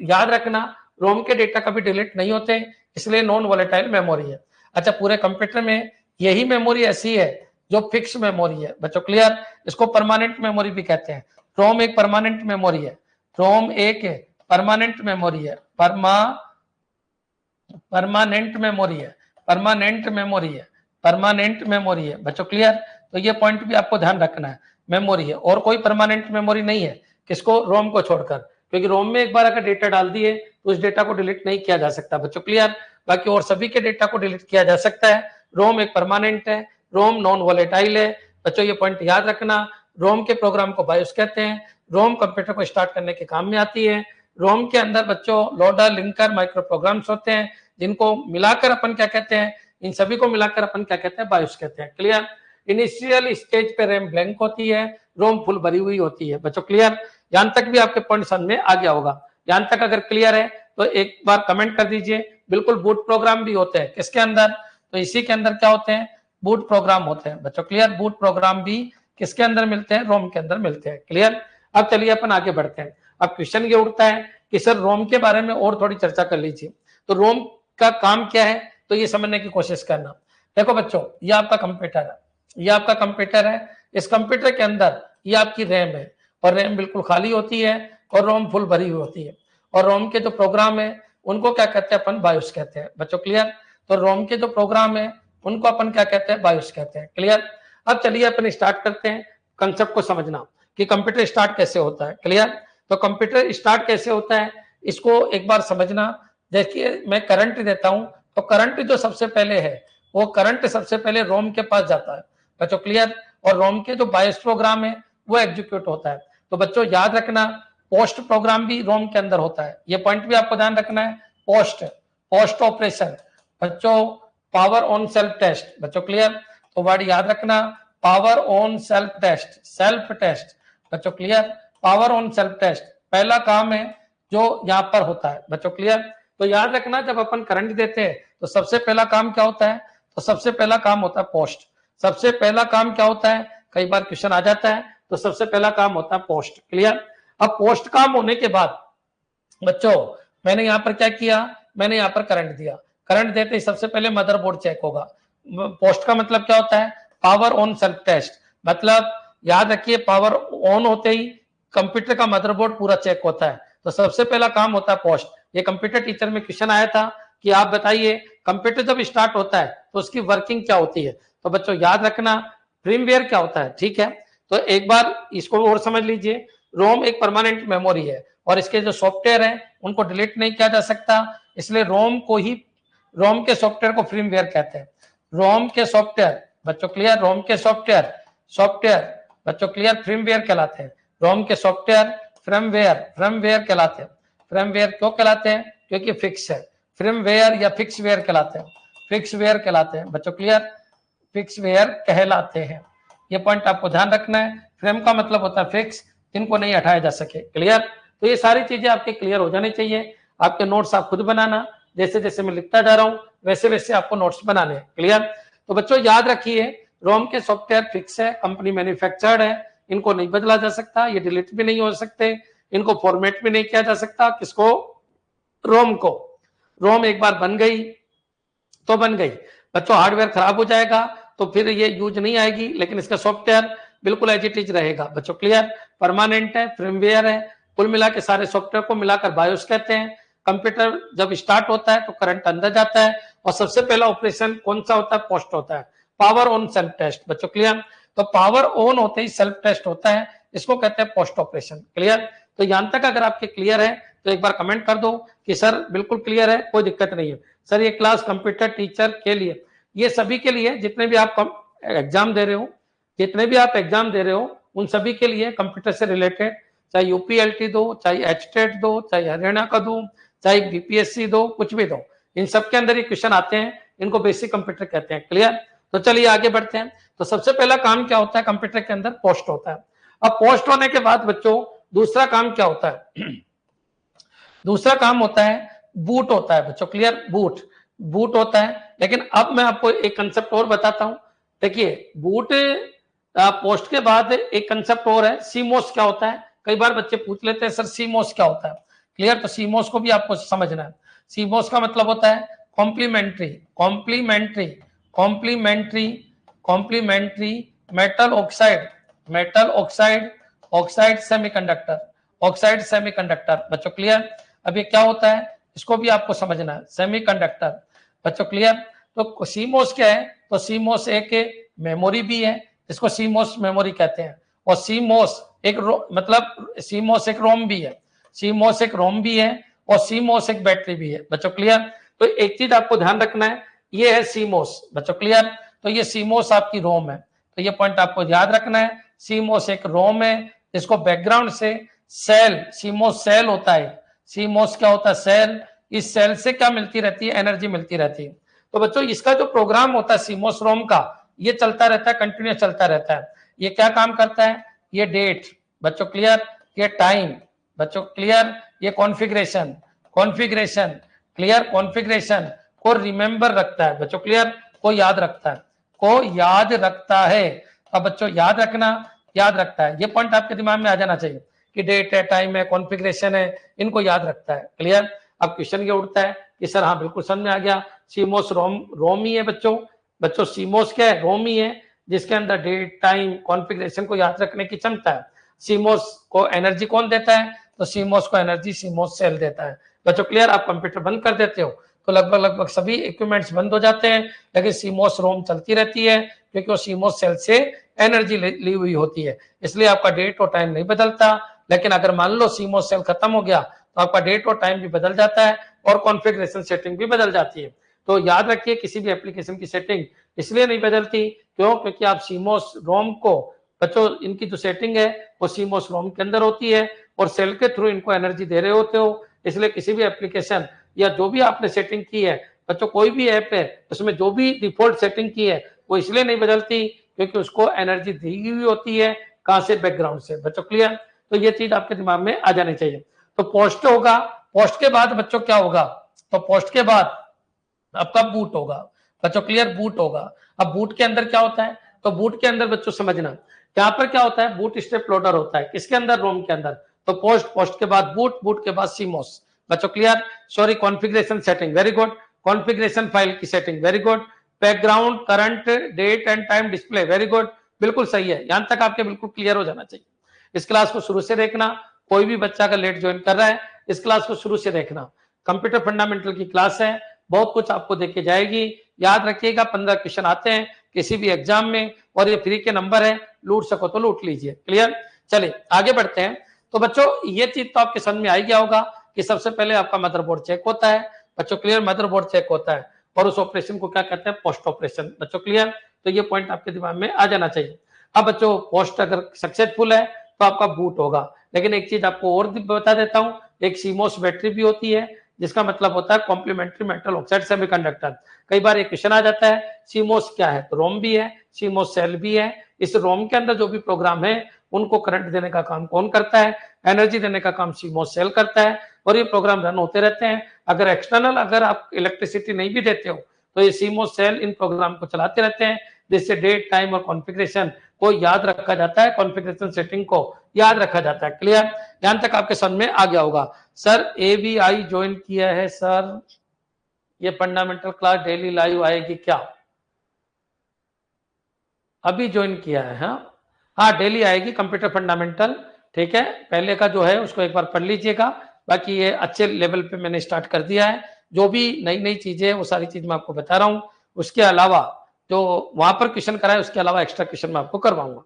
याद रखना, रोम के डेटा कभी डिलीट नहीं होते, इसलिए नॉन वोलेटाइल मेमोरी है। अच्छा, पूरे कंप्यूटर में यही मेमोरी ऐसी है जो फिक्स मेमोरी है। बच्चों क्लियर, इसको परमानेंट मेमोरी भी कहते हैं। रोम एक परमानेंट मेमोरी है, रोम एक परमानेंट मेमोरी है, परमानेंट मेमोरी है, परमानेंट मेमोरी है, परमानेंट मेमोरी है। बच्चों क्लियर, तो ये पॉइंट भी आपको ध्यान रखना है, मेमोरी है और कोई परमानेंट मेमोरी नहीं है, किसको, रोम को छोड़कर, क्योंकि रोम में एक बार अगर डेटा डाल दिए तो उस डेटा को डिलीट नहीं किया जा सकता। बच्चों क्लियर, बाकी और सभी के डेटा को डिलीट किया जा सकता है, रोम एक परमानेंट है, रोम नॉन वोलेटाइल है। बच्चों ये पॉइंट याद रखना, रोम के प्रोग्राम को बायोस कहते हैं, रोम कंप्यूटर को स्टार्ट करने के काम में आती है। रोम के अंदर बच्चों लोडर, लिंकर, माइक्रो प्रोग्राम्स होते हैं, जिनको मिलाकर अपन क्या कहते हैं, इन सभी को मिलाकर अपन क्या कहते हैं, बायोस कहते हैं। क्लियर, इनिशियल स्टेज पे रैम ब्लैंक होती है, रोम फुल भरी हुई होती है। बच्चों क्लियर, यहां तक भी आपके पॉइंट समझ में आ गया होगा। यहां तक अगर क्लियर है तो एक बार कमेंट कर दीजिए। बिल्कुल, बूट प्रोग्राम भी होते हैं किसके अंदर, तो इसी के अंदर क्या होते हैं, बूट प्रोग्राम होते हैं। बच्चों क्लियर, बूट प्रोग्राम भी किसके अंदर मिलते हैं, रोम के अंदर मिलते हैं। क्लियर, अब चलिए अपन आगे बढ़ते हैं। अब क्वेश्चन ये उठता है कि सर रोम के बारे में और थोड़ी चर्चा कर लीजिए, तो रोम का काम क्या है, तो ये समझने की कोशिश करना। देखो बच्चों, ये आपका कंप्यूटर है, ये आपका कंप्यूटर है, इस कंप्यूटर के अंदर ये आपकी रैम है और रैम बिल्कुल खाली होती है और रोम फुल भरी हुई होती है। और रोम के जो प्रोग्राम है उनको क्या कहते हैं अपन बायोस कहते हैं। बच्चों क्लियर? तो रोम के जो प्रोग्राम है उनको अपन क्या कहते हैं बायोस कहते हैं। क्लियर? अब चलिए अपन स्टार्ट करते हैं कंसेप्ट को समझना कि कंप्यूटर स्टार्ट कैसे होता है। क्लियर? तो कंप्यूटर स्टार्ट कैसे होता है इसको एक बार समझना। देखिए मैं करंट देता हूं तो करंट जो सबसे पहले है वो करंट सबसे पहले रोम के पास जाता है। बच्चों क्लियर? और रोम के जो बायोस प्रोग्राम है वो एग्जीक्यूट होता है। तो बच्चों याद रखना पोस्ट प्रोग्राम भी रोम के अंदर होता है, ये पॉइंट भी आपको ध्यान रखना है। पोस्ट ऑपरेशन बच्चों पावर ऑन सेल्फ टेस्ट। बच्चों क्लियर? तो वर्ड याद रखना पावर ऑन सेल्फ टेस्ट। बच्चों clear? Power on self test पहला काम है जो यहाँ पर होता है। बच्चों क्लियर? तो याद रखना जब अपन करंट देते हैं तो सबसे पहला काम क्या होता है? तो सबसे पहला काम होता है पोस्ट। सबसे पहला काम क्या होता है? कई बार क्वेश्चन आ जाता है, तो सबसे पहला काम होता है पोस्ट। क्लियर? अब पोस्ट काम होने के बाद बच्चों मैंने यहाँ पर क्या किया? मैंने यहाँ पर करंट दिया। करंट देते ही सबसे पहले मदरबोर्ड चेक होगा। पोस्ट का मतलब क्या होता है? Power on self test. मतलब याद रखिए पावर ऑन होते ही कंप्यूटर का मदरबोर्ड पूरा चेक होता है। तो सबसे पहला काम होता है पोस्ट। ये कंप्यूटर टीचर में क्वेश्चन आया था कि आप बताइए कंप्यूटर जब स्टार्ट होता है तो उसकी वर्किंग क्या होती है। तो बच्चों याद रखना फर्मवेयर क्या होता है। ठीक है, तो एक बार इसको और समझ लीजिए। रोम एक परमानेंट मेमोरी है और इसके जो सॉफ्टवेयर है उनको डिलीट नहीं किया जा सकता, इसलिए रोम के सॉफ्टवेयर को फर्मवेयर कहते हैं। रोम के सॉफ्टवेयर बच्चों क्लियर? रोम के सॉफ्टवेयर बच्चों क्लियर फर्मवेयर कहलाते हैं। रोम के सॉफ्टवेयर फर्मवेयर कहलाते हैं। फर्मवेयर क्यों कहलाते हैं? क्योंकि फिक्स है। फर्मवेयर या फिक्सवेयर कहलाते हैं। फिक्सवेयर कहलाते हैं। बच्चों क्लियर? फिक्सवेयर कहलाते हैं। ये पॉइंट आपको ध्यान रखना है। फ्रेम का मतलब होता है फिक्स, जिनको नहीं हटाया जा सके। क्लियर? तो ये सारी चीजें आपके क्लियर हो जानी चाहिए। आपके नोट्स आप खुद बनाना, जैसे जैसे मैं लिखता जा रहा हूं वैसे वैसे आपको नोट्स बनाने हैं। क्लियर? तो बच्चों याद रखिए रोम के सॉफ्टवेयर फिक्स है, कंपनी मैन्युफैक्चर्ड है, इनको नहीं बदला जा सकता, ये डिलीट भी नहीं हो सकते, इनको फॉर्मेट भी नहीं किया जा सकता। किसको? रोम को। रोम एक बार बन गई तो बन गई। बच्चों हार्डवेयर खराब हो जाएगा तो फिर ये यूज नहीं आएगी, लेकिन इसका सॉफ्टवेयर बिल्कुल एज इट इज रहेगा। बच्चों क्लियर? परमानेंट है, फर्मवेयर है, कुल मिला के सारे सॉफ्टवेयर को मिलाकर बायोस कहते हैं। कंप्यूटर जब स्टार्ट होता है तो करंट अंदर जाता है और सबसे पहला ऑपरेशन कौन सा होता है? पोस्ट होता है, पावर ऑन सेल्फ टेस्ट। बच्चों क्लियर? तो पावर ऑन होते ही सेल्फ टेस्ट होता है, इसको कहते हैं पोस्ट ऑपरेशन। क्लियर? तो यहां तक अगर आपके क्लियर है तो एक बार कमेंट कर दो कि सर बिल्कुल क्लियर है, कोई दिक्कत नहीं है। सर ये क्लास कंप्यूटर टीचर के लिए, ये सभी के लिए, जितने भी आप एग्जाम दे रहे हो उन सभी के लिए कंप्यूटर से रिलेटेड, चाहे यूपीएलटी दो, चाहे एचटेट दो, चाहे हरियाणा का दो, चाहे बीपीएससी दो, कुछ भी दो, इन सब के अंदर ये क्वेश्चन आते हैं, इनको बेसिक कंप्यूटर कहते हैं। क्लियर? तो चलिए आगे बढ़ते हैं। तो सबसे पहला काम क्या होता है कंप्यूटर के अंदर? पोस्ट होता है। अब पोस्ट होने के बाद बच्चों दूसरा काम क्या होता है? दूसरा काम होता है बूट होता है। बच्चों क्लियर? बूट होता है। लेकिन अब मैं आपको एक कंसेप्ट और बताता हूं। देखिए बूट पोस्ट के बाद एक कंसेप्ट और है, सीमोस क्या होता है? कई बार बच्चे पूछ लेते हैं सर सीमोस क्या होता है। क्लियर? तो सीमोस को भी आपको समझना है। सीमोस का मतलब होता है कॉम्प्लीमेंट्री मेटल ऑक्साइड सेमीकंडक्टर। बच्चों क्लियर? अब ये क्या होता है इसको भी आपको समझना है, सेमीकंडक्टर। बच्चों क्लियर? तो सीमोस क्या है? तो सीमोस एक मेमोरी भी है, इसको सीमोस मेमोरी कहते हैं। और सीमोस एक रोम भी है, और सीमोस एक बैटरी भी है। बच्चों क्लियर? तो एक चीज आपको ध्यान रखना है, ये है सीमोस। बच्चों क्लियर? तो ये सीमोस आपकी रोम है, तो ये पॉइंट आपको याद रखना है। सीमोस एक रोम है, इसको बैकग्राउंड से सीमोस सेल होता है। सीमोस क्या होता है? सेल। इस सेल से क्या मिलती रहती है? एनर्जी मिलती रहती है। तो बच्चों इसका जो प्रोग्राम होता है सीमोस रोम का, ये चलता रहता है, कंटिन्यूस चलता रहता है। ये क्या काम करता है? ये डेट। बच्चों क्लियर? ये टाइम। बच्चों क्लियर? ये कॉन्फ़िगरेशन को रिमेंबर रखता है। बच्चों क्लियर? को याद रखता है। अब बच्चों याद रखता है, ये पॉइंट आपके दिमाग में आ जाना चाहिए कि डेट है, टाइम है, कॉन्फ़िगरेशन है, इनको याद रखता है। क्लियर? अब क्वेश्चन ये उठता है कि सर हाँ बिल्कुल समझ में आ गया, सीमोस रोम ही है। बच्चों सीमोस क्या है? रोम ही है, जिसके अंदर डेट, टाइम, कॉन्फ़िगरेशन को याद रखने की क्षमता है। सीमोस को एनर्जी कौन देता है? तो सीमोस को एनर्जी सीमोस सेल देता है। बच्चों क्लियर? आप कंप्यूटर बंद कर देते हो तो लगभग सभी इक्विपमेंट्स बंद हो जाते हैं, लेकिन सीमोस रोम चलती रहती है क्योंकि वो सीमोस सेल से एनर्जी ली हुई होती है, इसलिए आपका डेट और टाइम नहीं बदलता। लेकिन अगर मान लो सीमोस सेल खत्म हो गया तो आपका डेट और टाइम भी बदल जाता है और कॉन्फ़िगरेशन सेटिंग भी बदल जाती है। तो याद रखिए किसी भी एप्लीकेशन की सेटिंग इसलिए नहीं बदलती, क्यों? क्योंकि आप सीमोस रोम को, बच्चों इनकी जो सेटिंग है वो सीमोस रोम के अंदर होती है और सेल के थ्रू इनको एनर्जी दे रहे होते हो, इसलिए किसी भी एप्लीकेशन या जो भी आपने सेटिंग की है, बच्चों कोई भी ऐप है उसमें जो भी डिफॉल्ट सेटिंग की है वो इसलिए नहीं बदलती क्योंकि उसको एनर्जी दी हुई होती है, कहां से? बैकग्राउंड से। बच्चों क्लियर? तो ये चीज आपके दिमाग में आ जानी चाहिए। तो पोस्ट होगा, पोस्ट के बाद बच्चों क्या होगा? तो पोस्ट के बाद आपका बूट होगा। बच्चों क्लियर? बूट होगा। अब बूट के अंदर क्या होता है? तो बूट के अंदर बच्चों समझना, यहाँ पर क्या होता है? बूट स्टेप लोडर होता है। किसके अंदर? रोम के अंदर। तो पोस्ट, पोस्ट के बाद बूट, बूट के बाद सीमोस। बच्चों clear? Sorry, configuration setting, very good. Configuration file की setting, very good. Background, current, date and time display, very good, बिल्कुल सही है। यहां तक आपके बिल्कुल क्लियर हो जाना चाहिए। इस क्लास को शुरू से देखना, कोई भी बच्चा अगर लेट ज्वाइन कर रहा है इस क्लास को शुरू से देखना। कंप्यूटर फंडामेंटल की क्लास है, बहुत कुछ आपको देके जाएगी। याद रखिएगा 15 क्वेश्चन आते हैं किसी भी एग्जाम में और ये फ्री के नंबर है, लूट सको तो लूट लीजिए। क्लियर? चलिए आगे बढ़ते हैं। तो बच्चों ये चीज तो आपके समझ में आ ही गया होगा कि सबसे पहले आपका मदरबोर्ड चेक होता है। बच्चों क्लियर? मदरबोर्ड चेक होता है और उस ऑपरेशन को क्या कहते हैं? Post operation. बच्चों क्लियर? तो ये पॉइंट आपके दिमाग में आ जाना चाहिए। अब बच्चों पोस्ट अगर सक्सेसफुल है तो आपका बूट होगा। लेकिन एक चीज आपको और बता देता हूं, एक सीमोस बैटरी भी होती है जिसका मतलब होता है कॉम्प्लीमेंट्री मेटल ऑक्साइड सेमीकंडक्टर। कई बार एक क्वेश्चन आ जाता है सीमोस क्या है? तो रोम भी है, सीमोस सेल भी है। इस रोम के अंदर जो भी प्रोग्राम है उनको करंट देने का काम कौन करता है? एनर्जी देने का काम सीमोस सेल करता है और ये प्रोग्राम रन होते रहते हैं। अगर एक्सटर्नल अगर आप इलेक्ट्रिसिटी नहीं भी देते हो तो ये सीमोस सेल इन प्रोग्राम को चलाते रहते हैं, जिससे डेट, टाइम और कॉन्फ़िगरेशन को याद रखा जाता है, कॉन्फ़िगरेशन सेटिंग को याद रखा जाता है। क्लियर? यहां तक आपके समझ में आ गया होगा। सर ABI ज्वाइन किया है सर, ये फंडामेंटल क्लास डेली लाइव आएगी क्या? अभी ज्वाइन किया है? हाँ डेली आएगी कंप्यूटर फंडामेंटल। ठीक है, पहले का जो है उसको एक बार पढ़ लीजिएगा। बाकी ये अच्छे लेवल पे मैंने स्टार्ट कर दिया है। जो भी नई नई चीजें वो सारी चीज मैं आपको बता रहा हूँ। उसके अलावा जो वहां पर क्वेश्चन कराए उसके अलावा एक्स्ट्रा क्वेश्चन मैं आपको करवाऊंगा।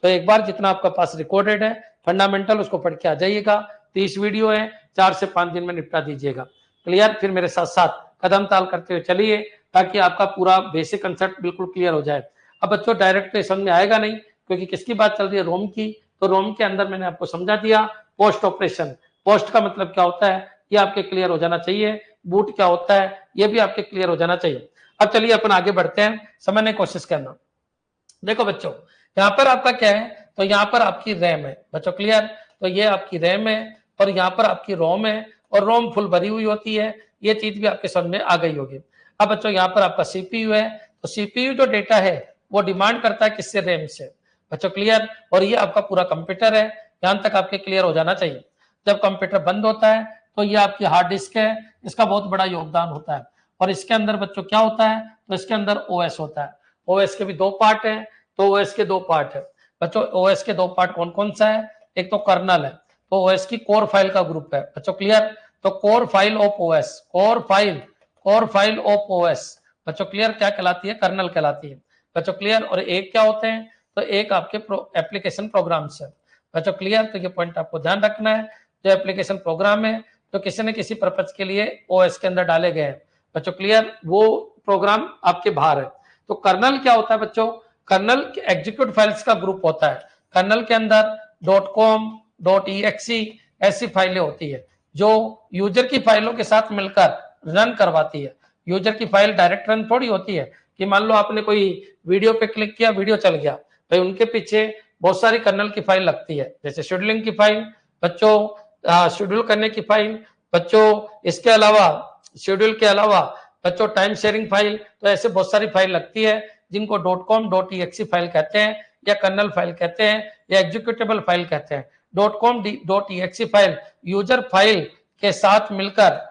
तो एक बार जितना आपका पास रिकॉर्डेड है फंडामेंटल उसको पढ़ के आ जाइएगा। 30 वीडियो है, 4 से 5 दिन में निपटा दीजिएगा। क्लियर? फिर मेरे साथ साथ कदम ताल करते हुए चलिए ताकि आपका पूरा बेसिक कंसेप्ट बिल्कुल क्लियर हो जाए। अब बच्चों डायरेक्ट तो समझ में आएगा नहीं क्योंकि किसकी बात चल रही है? रोम की। तो रोम के अंदर मैंने आपको समझा दिया पोस्ट ऑपरेशन। पोस्ट का मतलब क्या होता है ये आपके क्लियर हो जाना चाहिए। बूट क्या होता है ये भी आपके क्लियर हो जाना चाहिए। अब चलिए अपन आगे बढ़ते हैं, समझने की कोशिश करना। देखो बच्चों यहाँ पर आपका क्या है? तो यहाँ पर आपकी रैम है। बच्चों क्लियर? तो ये आपकी रैम है और यहाँ पर आपकी रोम है और रोम फुल भरी हुई होती है। ये चीज भी आपके समझ में आ गई होगी। अब बच्चों यहाँ पर आपका CPU है, तो CPU जो डेटा है वो डिमांड करता है किससे? रैम से। बच्चों क्लियर? और ये आपका पूरा कंप्यूटर है, यहां तक आपके क्लियर हो जाना चाहिए। जब कंप्यूटर बंद होता है तो ये आपकी हार्ड डिस्क है, इसका बहुत बड़ा योगदान होता है। और इसके अंदर बच्चों क्या होता है? तो इसके अंदर OS होता है। OS के भी 2 पार्ट है, तो OS के 2 पार्ट है। बच्चों OS के 2 पार्ट कौन कौन सा है? एक तो कर्नल है, तो OS की कोर फाइल का ग्रुप है। बच्चों क्लियर? तो core file of OS, core file of OS बच्चों क्लियर क्या कहलाती है? कर्नल कहलाती है। बच्चों क्लियर? और एक क्या होते हैं? तो एक आपके एप्लीकेशन प्रोग्राम्स है। बच्चों क्लियर? तो ये पॉइंट आपको ध्यान रखना है। जो एप्लीकेशन प्रोग्राम है तो किसी न किसी पर्पज के लिए OS के अंदर डाले गए हैं। बच्चों क्लियर? वो प्रोग्राम आपके बाहर है। तो कर्नल क्या होता है बच्चों? कर्नल एग्जीक्यूट फाइल्स का ग्रुप होता है। कर्नल के अंदर .com, .exe ऐसी फाइलें होती है जो यूजर की फाइलों के साथ मिलकर रन करवाती है। यूजर की फाइल डायरेक्ट रन थोड़ी होती है कि मान लो आपने कोई वीडियो पे क्लिक किया, वीडियो चल गया, भाई उनके पीछे बहुत सारी कर्नल की फाइल लगती है, जैसे शेड्यूलिंग की फाइल बच्चों, शेड्यूल करने की फाइल बच्चों, इसके अलावा शेड्यूल के अलावा बच्चों टाइम शेयरिंग फाइल, तो ऐसे बहुत सारी फाइल लगती है जिनको .com, .exe फाइल कहते हैं या कर्नल फाइल कहते हैं या एग्जीक्यूटेबल फाइल कहते हैं। .com, .exe file user file के साथ मिलकर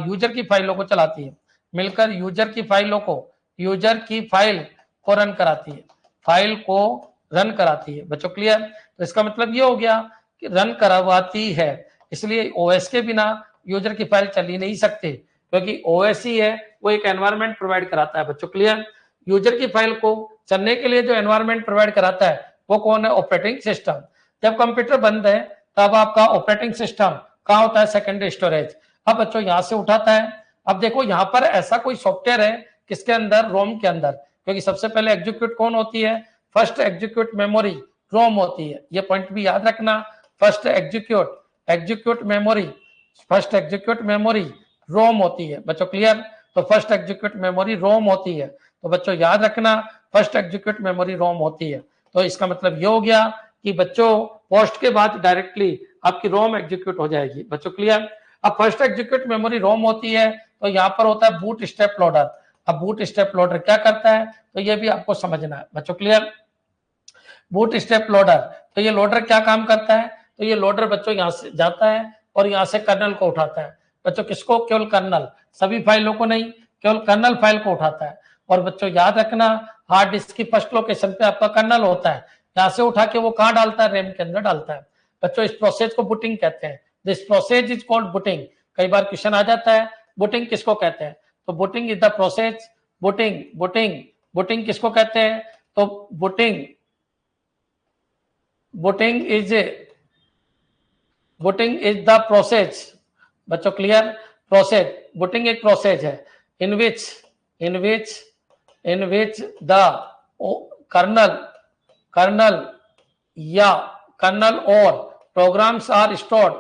यूजर की फाइलों को चलाती है, यूजर की फाइल को रन कराती है, फाइल को रन कराती है। बच्चों क्लियर? तो इसका मतलब ये हो गया कि रन करवाती है, इसलिए ओएस के बिना यूजर की फाइल चल ही नहीं सकती, क्योंकि ओएस ही है वो एक एनवायरनमेंट प्रोवाइड कराता है। बच्चों क्लियर? यूजर की फाइल को चलने के लिए जो एनवायरनमेंट प्रोवाइड कराता है वो कौन है? Operating system. जब कंप्यूटर बंद है तब आपका ऑपरेटिंग सिस्टम कहाँ होता है? Secondary storage. अब बच्चों यहां से उठाता है। अब देखो यहाँ पर ऐसा कोई सॉफ्टवेयर है किसके अंदर? रोम के अंदर, क्योंकि सबसे पहले एग्जीक्यूट कौन होती है? फर्स्ट एग्जीक्यूट मेमोरी रोम होती है। ये पॉइंट भी याद रखना। First execute memory, first execute memory रोम होती है। बच्चों क्लियर? तो फर्स्ट एग्जीक्यूट मेमोरी रोम होती है। तो बच्चों याद रखना, फर्स्ट एग्जीक्यूट मेमोरी रोम होती है। तो इसका मतलब ये हो गया कि बच्चों पोस्ट के बाद डायरेक्टली आपकी रोम एग्जीक्यूट हो जाएगी। बच्चों क्लियर? अब फर्स्ट एग्जीक्यूट मेमोरी रोम होती है तो यहाँ पर होता है बूट स्टेप लोडर। अब बूट स्टेप लोडर क्या करता है तो ये भी आपको समझना है। बच्चों क्लियर? बूट स्टेप लोडर, तो ये लोडर क्या काम करता है? तो ये लोडर बच्चों यहाँ से जाता है और यहाँ से कर्नल को उठाता है। बच्चों किसको? केवल कर्नल, सभी फाइलों को नहीं, केवल कर्नल फाइल को उठाता है। और बच्चों याद रखना, हार्ड डिस्क की फर्स्ट लोकेशन पे आपका कर्नल होता है, यहाँ से उठा के वो कहाँ डालता है? रैम के अंदर डालता है। बच्चों इस प्रोसेस को बूटिंग कहते हैं। This process is called booting. कई बार क्वेश्चन आ जाता है बूटिंग किसको कहते हैं? तो booting is the process, booting किसको कहते हैं? तो बूटिंग इज द प्रोसेस। बच्चों क्लियर? प्रोसेस, बूटिंग एक प्रोसेस है इन विच द कर्नल या कर्नल और programs are stored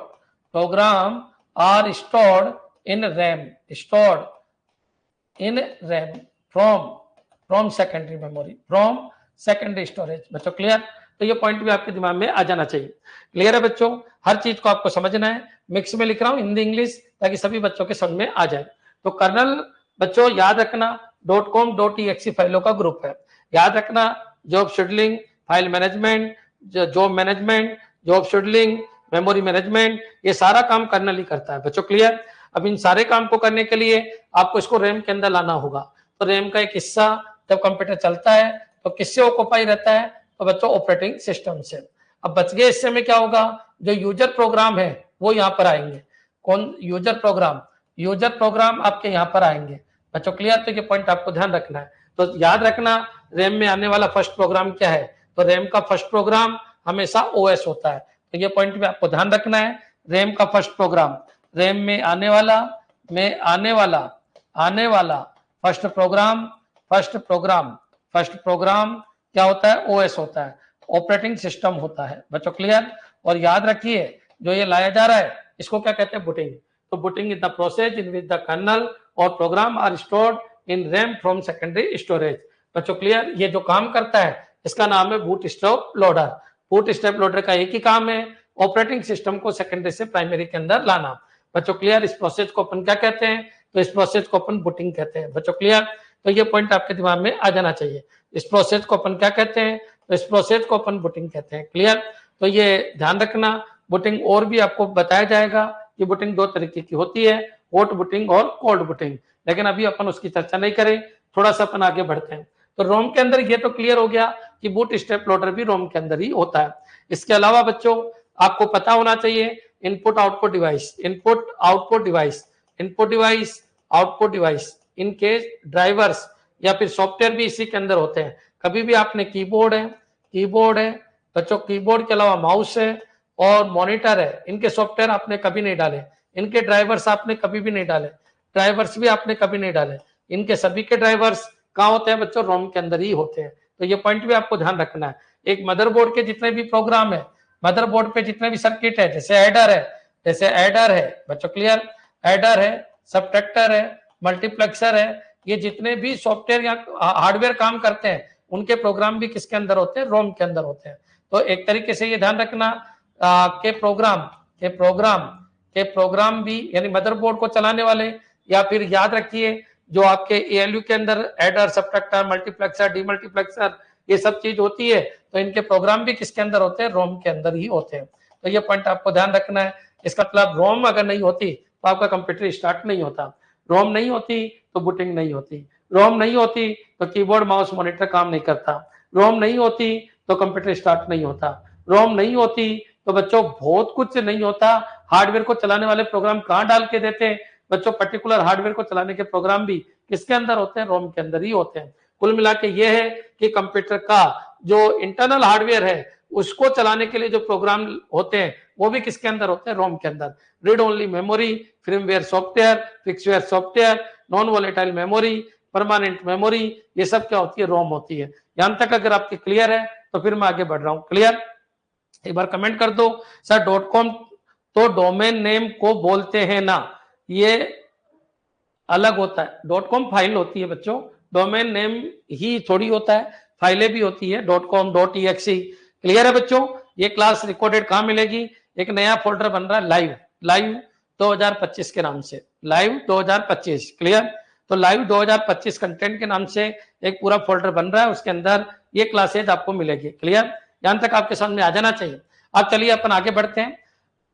in RAM from secondary memory, from secondary storage. बच्चों क्लियर? तो ये पॉइंट भी आपके दिमाग में आ जाना चाहिए। क्लियर है बच्चों? हर चीज को आपको समझना है। मिक्स में लिख रहा हूं हिंदी इंग्लिश ताकि सभी बच्चों के समझ में आ जाए। तो कर्नल बच्चों याद रखना .com.exe फाइलों का ग्रुप है। याद रखना job scheduling, file management, job management, job scheduling, memory management, ये सारा काम कर्नल ही करता है। बच्चों क्लियर? अब इन सारे काम को करने के लिए आपको इसको रैम के अंदर लाना होगा। तो रैम का एक हिस्सा जब कंप्यूटर चलता है तो किससे ऑक्यूपाई रहता है? तो बच्चों ऑपरेटिंग सिस्टम से। अब बच गए हिस्से में क्या होगा? जो यूजर प्रोग्राम है वो यहाँ पर आएंगे। कौन? यूजर प्रोग्राम आपके यहाँ पर आएंगे। बच्चों क्लियर? तो ये पॉइंट आपको ध्यान रखना है। तो याद रखना रैम में आने वाला फर्स्ट प्रोग्राम क्या है? तो रैम का फर्स्ट प्रोग्राम हमेशा ओएस होता है। तो ये पॉइंट भी आपको ध्यान रखना है। रैम का फर्स्ट प्रोग्राम, रैम में आने वाला फर्स्ट प्रोग्राम क्या होता है? ओएस होता है, ऑपरेटिंग सिस्टम होता है। बच्चों क्लियर? और याद रखिए जो ये लाया जा रहा है इसको क्या कहते हैं? बूटिंग। तो booting is the process in which the kernel और program are stored in RAM from secondary storage. बच्चों क्लियर? ये जो काम करता है इसका नाम है boot step loader. Boot step loader का एक ही काम है, ऑपरेटिंग सिस्टम को सेकेंडरी से प्राइमरी के अंदर लाना। बच्चों क्लियर? इस प्रोसेस को अपन क्या कहते हैं? तो इस प्रोसेस को अपन बूटिंग कहते हैं। बच्चों क्लियर? तो ये पॉइंट आपके दिमाग में आ जाना चाहिए। इस प्रोसेस को अपन क्या कहते हैं? तो इस प्रोसेस को अपन बूटिंग कहते हैं। क्लियर? तो ये ध्यान रखना। बूटिंग और भी आपको बताया जाएगा कि बूटिंग दो तरीके की होती है, हॉट बूटिंग और कोल्ड बूटिंग, लेकिन अभी अपन उसकी चर्चा नहीं करें, थोड़ा सा अपन आगे बढ़ते हैं। तो रोम के अंदर ये तो क्लियर हो गया कि बूट स्टेप लोडर भी रोम के अंदर ही होता है। इसके अलावा बच्चों आपको पता होना चाहिए इनपुट आउटपुट डिवाइस, इनके ड्राइवर्स या फिर सॉफ्टवेयर भी इसी के अंदर होते हैं। कभी भी आपने कीबोर्ड है बच्चों, कीबोर्ड के अलावा माउस है और मॉनिटर है, इनके सॉफ्टवेयर आपने कभी नहीं डाले, इनके ड्राइवर्स आपने कभी भी नहीं डाले, ड्राइवर्स भी आपने कभी नहीं डाले। इनके सभी के ड्राइवर्स कहाँ होते हैं बच्चों? रोम के अंदर ही होते हैं। तो ये पॉइंट भी आपको ध्यान रखना है। एक मदरबोर्ड के जितने भी प्रोग्राम है, मदरबोर्ड पे जितने भी सर्किट है, जैसे एडर है बच्चों क्लियर? एडर है, सबट्रैक्टर है, मल्टीप्लेक्सर है, ये जितने भी सॉफ्टवेयर या हार्डवेयर काम करते हैं उनके प्रोग्राम भी किसके अंदर होते हैं? रोम के अंदर होते हैं। तो एक तरीके से ये ध्यान रखना के प्रोग्राम भी यानी मदरबोर्ड को चलाने वाले, या फिर याद रखिए जो आपके एएलयू के अंदर एडर, सबट्रैक्टर, मल्टीप्लेक्सर, डीमल्टीप्लेक्सर ये सब चीज होती है, तो इनके प्रोग्राम भी किसके अंदर होते हैं? रोम के अंदर ही होते हैं। तो ये पॉइंट आपको ध्यान रखना है। इसका मतलब रोम अगर नहीं होती तो आपका कंप्यूटर स्टार्ट नहीं होता, रोम नहीं होती तो बूटिंग नहीं होती, रोम नहीं होती तो कीबोर्ड माउस मॉनिटर काम नहीं करता, रोम नहीं होती तो कंप्यूटर स्टार्ट नहीं होता। रोम नहीं होती तो बच्चों बहुत कुछ नहीं होता। हार्डवेयर को चलाने वाले प्रोग्राम कहाँ डाल के देते हैं बच्चों? पर्टिकुलर हार्डवेयर को चलाने के प्रोग्राम भी किसके अंदर होते हैं? रोम के अंदर ही होते हैं। कुल मिला के ये है कि कंप्यूटर का जो इंटरनल हार्डवेयर है उसको चलाने के लिए जो प्रोग्राम होते हैं वो भी किसके अंदर होते हैं? रोम के अंदर। Read only memory, firmware software, fixware software, non volatile memory, permanent memory, ये सब क्या होती है? रोम होती है। यहां तक अगर आपके क्लियर है तो फिर मैं आगे बढ़ रहा हूं। क्लियर? एक बार कमेंट कर दो सर। .com तो डोमेन नेम को बोलते हैं ना, ये अलग होता है। .com फाइल होती है बच्चों, डोमेन नेम ही थोड़ी होता है, फाइलें भी होती है .com .exe। क्लियर है बच्चों? ये क्लास रिकॉर्डेड कहाँ मिलेगी? एक नया फोल्डर बन रहा है लाइव 2025 के नाम से, लाइव 2025। क्लियर? तो लाइव 2025 कंटेंट के नाम से एक पूरा फोल्डर बन रहा है, उसके अंदर ये क्लासेज आपको मिलेगी। क्लियर? यहां तक आपके सामने में आ जाना चाहिए। अब चलिए अपन आगे बढ़ते हैं।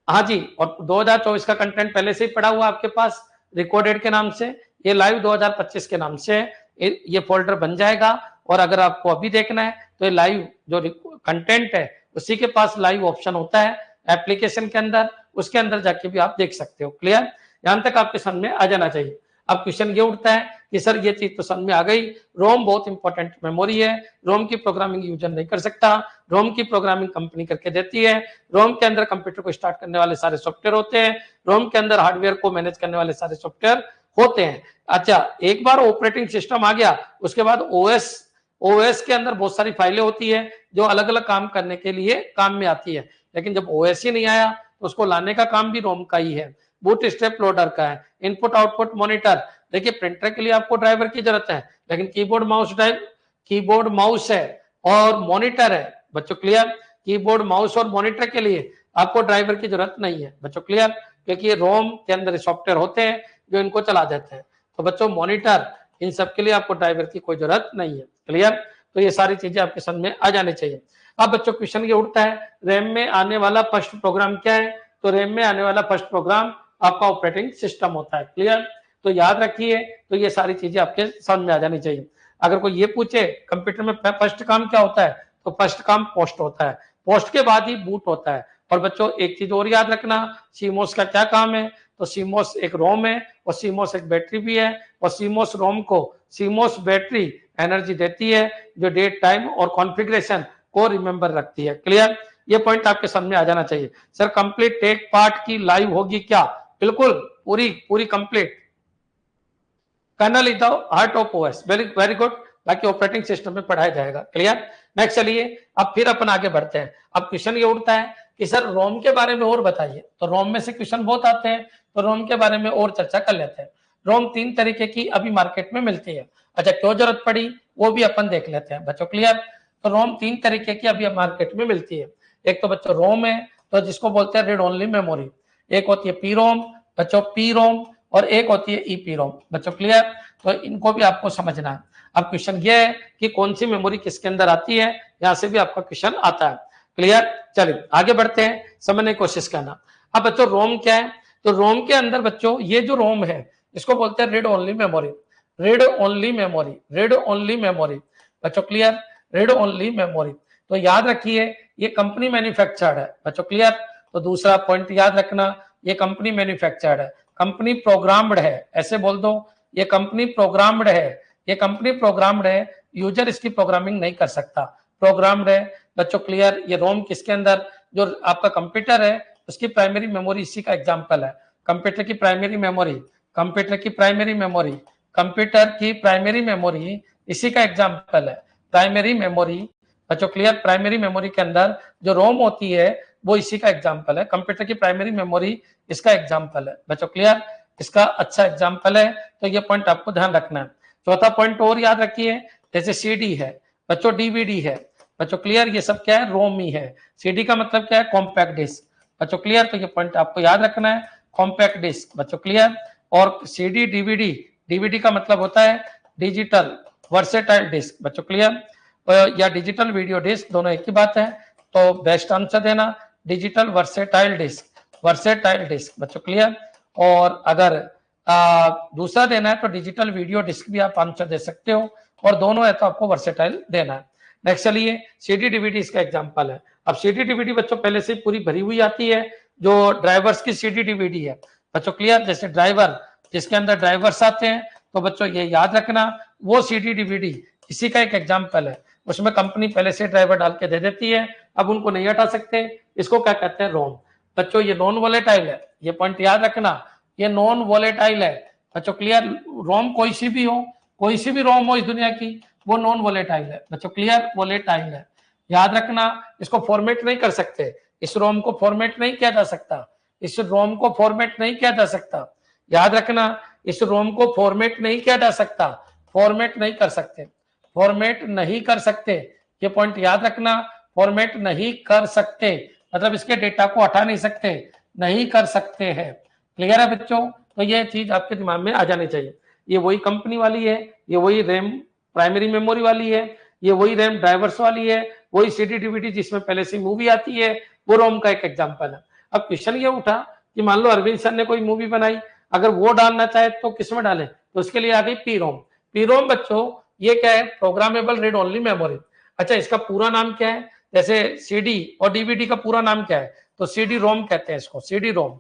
हाँ जी, और 2024 का कंटेंट पहले से ही पड़ा हुआ आपके पास रिकॉर्डेड के नाम से, ये लाइव 2025 के नाम से ये फोल्डर बन जाएगा। और अगर आपको अभी देखना है तो ये लाइव जो कंटेंट है उसी के पास लाइव ऑप्शन होता है एप्लीकेशन के अंदर, उसके अंदर जाके भी आप देख सकते हो। क्लियर? यहां तक आपके समझ में आ जाना चाहिए। अब क्वेश्चन ये उठता है कि सर ये चीज तो समझ में आ गई, रोम बहुत इंपॉर्टेंट मेमोरी है, रोम की प्रोग्रामिंग यूजर नहीं कर सकता, रोम की प्रोग्रामिंग कंपनी करके देती है, रोम के अंदर कंप्यूटर को स्टार्ट करने वाले सारे सॉफ्टवेयर होते हैं, रोम के अंदर हार्डवेयर को मैनेज करने वाले सारे सॉफ्टवेयर होते हैं। अच्छा, एक बार ऑपरेटिंग सिस्टम आ गया उसके बाद ओएस के अंदर बहुत सारी फाइलें होती है जो अलग अलग काम करने के लिए काम में आती है, लेकिन जब ओएस ही नहीं आया तो उसको लाने का काम भी रोम का ही है, बूट स्ट्रैप लोडर का है, इनपुट आउटपुट मॉनिटर। देखिए प्रिंटर के लिए आपको ड्राइवर की जरूरत है, लेकिन कीबोर्ड माउस है और मॉनिटर है बच्चों। क्लियर? कीबोर्ड माउस और मॉनिटर के लिए आपको ड्राइवर की जरूरत नहीं है बच्चों। क्लियर? क्योंकि रोम के अंदर सॉफ्टवेयर होते हैं जो इनको चला देते हैं। तो बच्चों मॉनिटर इन सब के लिए आपको ड्राइवर की कोई जरूरत नहीं है। क्लियर? तो ये सारी चीजें आपके समझ में आ जानी चाहिए। अब बच्चों क्वेश्चन ये उठता है, रैम में आने वाला फर्स्ट प्रोग्राम क्या है? तो रैम में आने वाला फर्स्ट प्रोग्राम आपका ऑपरेटिंग सिस्टम होता है। क्लियर? तो याद रखिए, तो ये सारी चीजें आपके समझ में आ जानी चाहिए। अगर कोई ये पूछे कंप्यूटर में फर्स्ट काम क्या होता है, तो फर्स्ट काम पोस्ट होता है, पोस्ट के बाद ही बूट होता है। और बच्चों एक चीज और याद रखना, सीमोस का क्या काम है? तो सीमोस एक रोम है और सीमोस एक बैटरी भी है, और सीमोस रोम को सीमोस बैटरी एनर्जी देती है जो डेट टाइम और कॉन्फ़िगरेशन को रिमेंबर रखती है। क्लियर? ये पॉइंट आपके समझ में आ जाना चाहिए। सर कंप्लीट टेक पार्ट की लाइव होगी क्या? बिल्कुल पूरी complete. Kernel is the heart of OS. Very good. बाकी ऑपरेटिंग सिस्टम में पढ़ाया जाएगा। क्लियर? नेक्स्ट चलिए, अब फिर अपन आगे बढ़ते हैं। अब क्वेश्चन ये उठता है कि सर रोम के बारे में और बताइए। तो रोम में से क्वेश्चन बहुत आते हैं, तो रोम के बारे में और चर्चा कर लेते हैं। रोम 3 तरीके की अभी मार्केट में मिलती है। अच्छा, क्यों जरूरत पड़ी वो भी अपन देख लेते हैं बच्चों। क्लियर? तो रोम 3 तरीके की अभी मार्केट में मिलती है। एक तो बच्चों रोम है, तो जिसको बोलते हैं रीड ओनली मेमोरी। एक होती है पी रोम बच्चों, पी रोम, और एक होती है ईपी रोम बच्चों। क्लियर? तो इनको भी आपको समझना है। अब क्वेश्चन ये है कि कौन सी मेमोरी किसके अंदर आती है, यहां से भी आपका क्वेश्चन आता है। क्लियर? चलिए आगे बढ़ते हैं, समझने की कोशिश करना। अब बच्चों रोम क्या है? तो रोम के अंदर बच्चों ये जो रोम है इसको बोलते हैं read only memory. Read only memory, read only memory बच्चों। क्लियर? Read only memory. तो याद रखिए ये कंपनी मैन्युफैक्चर्ड है बच्चों। क्लियर? तो दूसरा पॉइंट याद रखना, ये कंपनी मैन्युफैक्चर्ड है, कंपनी प्रोग्राम्ड है, ऐसे बोल दो ये कंपनी प्रोग्राम्ड है, ये कंपनी प्रोग्राम्ड है, यूजर इसकी प्रोग्रामिंग नहीं कर सकता, प्रोग्राम्ड है बच्चों। क्लियर? ये रोम किसके अंदर, जो आपका कंप्यूटर है उसकी प्राइमरी मेमोरी इसी का एग्जांपल है। कंप्यूटर की प्राइमरी मेमोरी, कंप्यूटर की प्राइमरी मेमोरी, कंप्यूटर की प्राइमरी मेमोरी इसी का एग्जांपल है, प्राइमरी मेमोरी बच्चों। क्लियर? प्राइमरी मेमोरी के अंदर जो रोम होती है वो इसी का एग्जांपल है, कंप्यूटर की प्राइमरी मेमोरी इसका एग्जांपल है बच्चों। क्लियर? इसका अच्छा एग्जांपल है, तो ये पॉइंट आपको ध्यान रखना है। चौथा पॉइंट और याद रखिए, जैसे सीडी है बच्चों, डीवीडी है बच्चों। क्लियर? ये सब क्या है? रोम ही है। सीडी का मतलब क्या है? कॉम्पैक्ट डिस्क बच्चों। क्लियर? तो ये पॉइंट आपको याद रखना है, कॉम्पैक्ट डिस्क बच्चों। क्लियर? और सीडी डीवीडी, डीवीडी का मतलब होता है डिजिटल वर्सेटाइल डिस्क बच्चों। क्लियर? या डिजिटल वीडियो डिस्क, दोनों एक ही बात है। तो बेस्ट आंसर देना digital versatile disc, versatile disc बच्चों। क्लियर? और अगर दूसरा देना है तो डिजिटल वीडियो डिस्क भी आप आंसर दे सकते हो, और दोनों है तो आपको वर्सेटाइल देना है। नेक्स्ट चलिए, सीडी डीवीडी इसका एग्जांपल है। अब सीडी डीवीडी बच्चों पहले से पूरी भरी हुई आती है, जो ड्राइवर्स की सीडी डीवीडी है बच्चों, क्लियर। जैसे ड्राइवर, जिसके अंदर ड्राइवर्स आते हैं, तो बच्चों ये याद रखना वो सीडी डीवीडी इसी का एक एग्जांपल है। उसमें कंपनी पहले से ड्राइवर डाल के दे देती है, अब उनको नहीं हटा सकते, इसको क्या कहते हैं, रोम। बच्चों ये नॉन वॉलेटाइल है, ये पॉइंट याद रखना, ये नॉन वॉलेटाइल है बच्चों, क्लियर। रोम कोई सी भी हो, कोई सी भी रोम हो इस दुनिया की, वो नॉन वॉलेटाइल है बच्चों, क्लियर, वॉलेटाइल है। याद रखना, इसको फॉर्मेट नहीं कर सकते, इस रोम को फॉर्मेट नहीं किया जा सकता, इस रोम को फॉर्मेट नहीं किया जा सकता। याद रखना, इस रोम को फॉर्मेट नहीं किया जा सकता, फॉर्मेट नहीं कर सकते, फॉर्मेट नहीं कर सकते, ये पॉइंट याद रखना, फॉर्मेट नहीं कर सकते मतलब इसके डेटा को हटा नहीं सकते, नहीं कर सकते हैं। क्लियर है बच्चों? तो ये चीज आपके दिमाग में आ जानी चाहिए। ये वही कंपनी वाली है, ये वही रैम प्राइमरी मेमोरी वाली है, ये वही रैम ड्राइवर्स वाली है, वही सीडी डीवीडी जिसमें पहले से मूवी आती है, वो रोम का एक एग्जांपल है। अब क्वेश्चन ये उठा कि मान लो अरविंद सर ने कोई मूवी बनाई, अगर वो डालना चाहे तो किसमें डालें, तो उसके लिए आ गई पी रोम। पी रोम बच्चों ये क्या है, प्रोग्रामेबल रीड ओनली मेमोरी। अच्छा, इसका पूरा नाम क्या है, जैसे सीडी और डीवीडी का पूरा नाम क्या है, तो सीडी रोम कहते हैं इसको, सीडी रोम।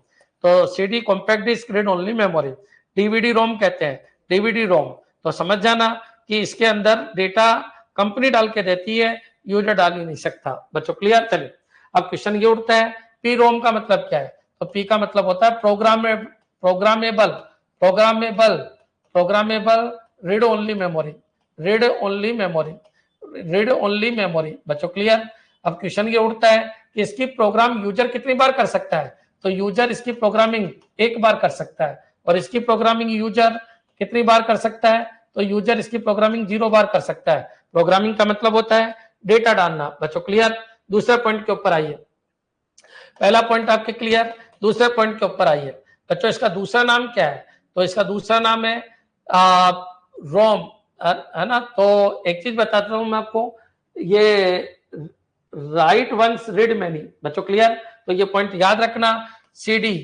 तो CD compact disc read only memory, DVD ROM कहते हैं, डीवीडी रोम। तो समझ जाना कि इसके अंदर डेटा कंपनी डाल के देती है, यूजर डाल ही नहीं सकता बच्चों, क्लियर। चलिए अब क्वेश्चन ये उठता है, पी रोम का मतलब क्या है, तो पी का मतलब होता है programmable programmable programmable read only memory, read only memory, read only memory बच्चों, क्लियर। अब क्वेश्चन ये उठता है कि इसकी प्रोग्राम यूजर कितनी बार कर सकता है, तो यूजर इसकी प्रोग्रामिंग एक बार कर सकता है, और इसकी प्रोग्रामिंग यूजर कितनी बार कर सकता है, तो यूजर इसकी प्रोग्रामिंग 0 बार कर सकता है। प्रोग्रामिंग का मतलब होता है डेटा डालना बच्चों, क्लियर। दूसरे पॉइंट के ऊपर आइए, पहला पॉइंट आपके क्लियर, दूसरे पॉइंट के ऊपर आइए बच्चों। इसका दूसरा नाम क्या है, तो इसका दूसरा नाम है रोम, है ना। तो एक चीज बताता हूं मैं आपको, ये राइट वंस रीड मैनी बच्चों, क्लियर। तो ये पॉइंट याद रखना, CD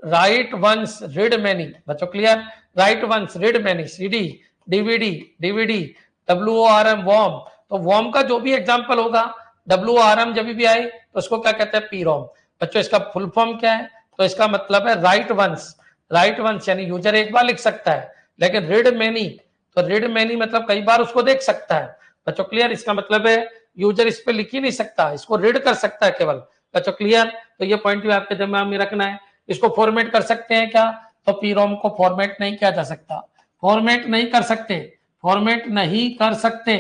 write once read many बच्चों, clear, write once read many, CD DVD DVD, WORM WORM. तो वॉर्म का जो भी एग्जांपल होगा, WORM जब भी आए तो उसको क्या कहते हैं, पी रोम बच्चों। इसका फुल फॉर्म क्या है, तो इसका मतलब है राइट वंस, राइट वंस यानी यूजर एक बार लिख सकता है, लेकिन रीड मैनी, तो रीड मैनी मतलब कई बार उसको देख सकता है बच्चों, क्लियर। इसका मतलब है यूजर इस पे लिख ही नहीं सकता, इसको रीड कर सकता है केवल बच्चों, क्लियर। तो ये पॉइंट भी आपके दिमाग में रखना है। इसको फॉर्मेट कर सकते हैं क्या, तो पी रोम को फॉर्मेट नहीं किया जा सकता, फॉर्मेट नहीं कर सकते, फॉर्मेट नहीं कर सकते,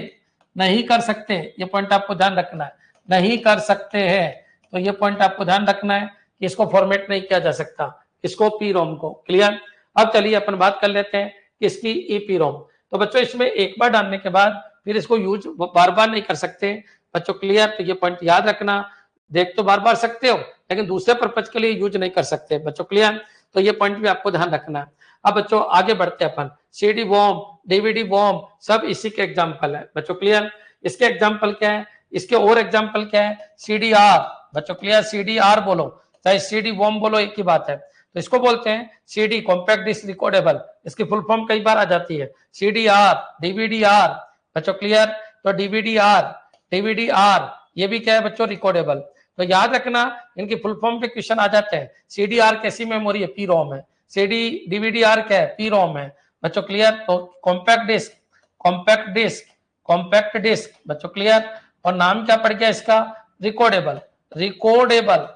नहीं कर सकते, ये पॉइंट आपको ध्यान रखना है, नहीं कर सकते हैं। तो ये पॉइंट आपको ध्यान रखना है कि इसको फॉर्मेट नहीं किया जा सकता, इसको पी रोम को, क्लियर। अब चलिए अपन बात कर लेते हैं कि इसकी ईपी रोम। तो बच्चों इसमें एक बार डालने के बाद फिर इसको यूज बार बार नहीं कर सकते बच्चों, क्लियर। तो ये पॉइंट याद रखना, देख तो बार बार सकते हो लेकिन दूसरे पर्पज के लिए यूज नहीं कर सकते बच्चों, क्लियर। तो ये पॉइंट भी आपको ध्यान रखना है। अब बच्चों आगे बढ़ते हैं अपन, सीडी वॉर्म, डीवीडी वॉर्म, सब इसी के एग्जाम्पल है बच्चों, क्लियर। इसके एग्जाम्पल क्या है, इसके और एग्जाम्पल क्या है, CDR बच्चों, क्लियर, CDR बोलो चाहे CD वॉर्म बोलो, एक ही बात है। तो इसको बोलते हैं CD कॉम्पैक्ट डिस्क रिकॉर्डेबल, इसकी फुल फॉर्म कई बार आ जाती है, CDR, DVDR बच्चों, क्लियर। तो DVDR ये भी क्या है बच्चों, रिकॉर्डेबल। तो याद रखना इनकी फुल फॉर्म पे क्वेश्चन आ जाते हैं। CDR कैसी मेमोरी है, पी रोम है, CD DVDR क्या है, पी रोम है बच्चों, क्लियर। तो compact disc, compact disc, compact disc बच्चों, क्लियर। और नाम क्या पड़ गया इसका, रिकॉर्डेबल, रिकॉर्डेबल,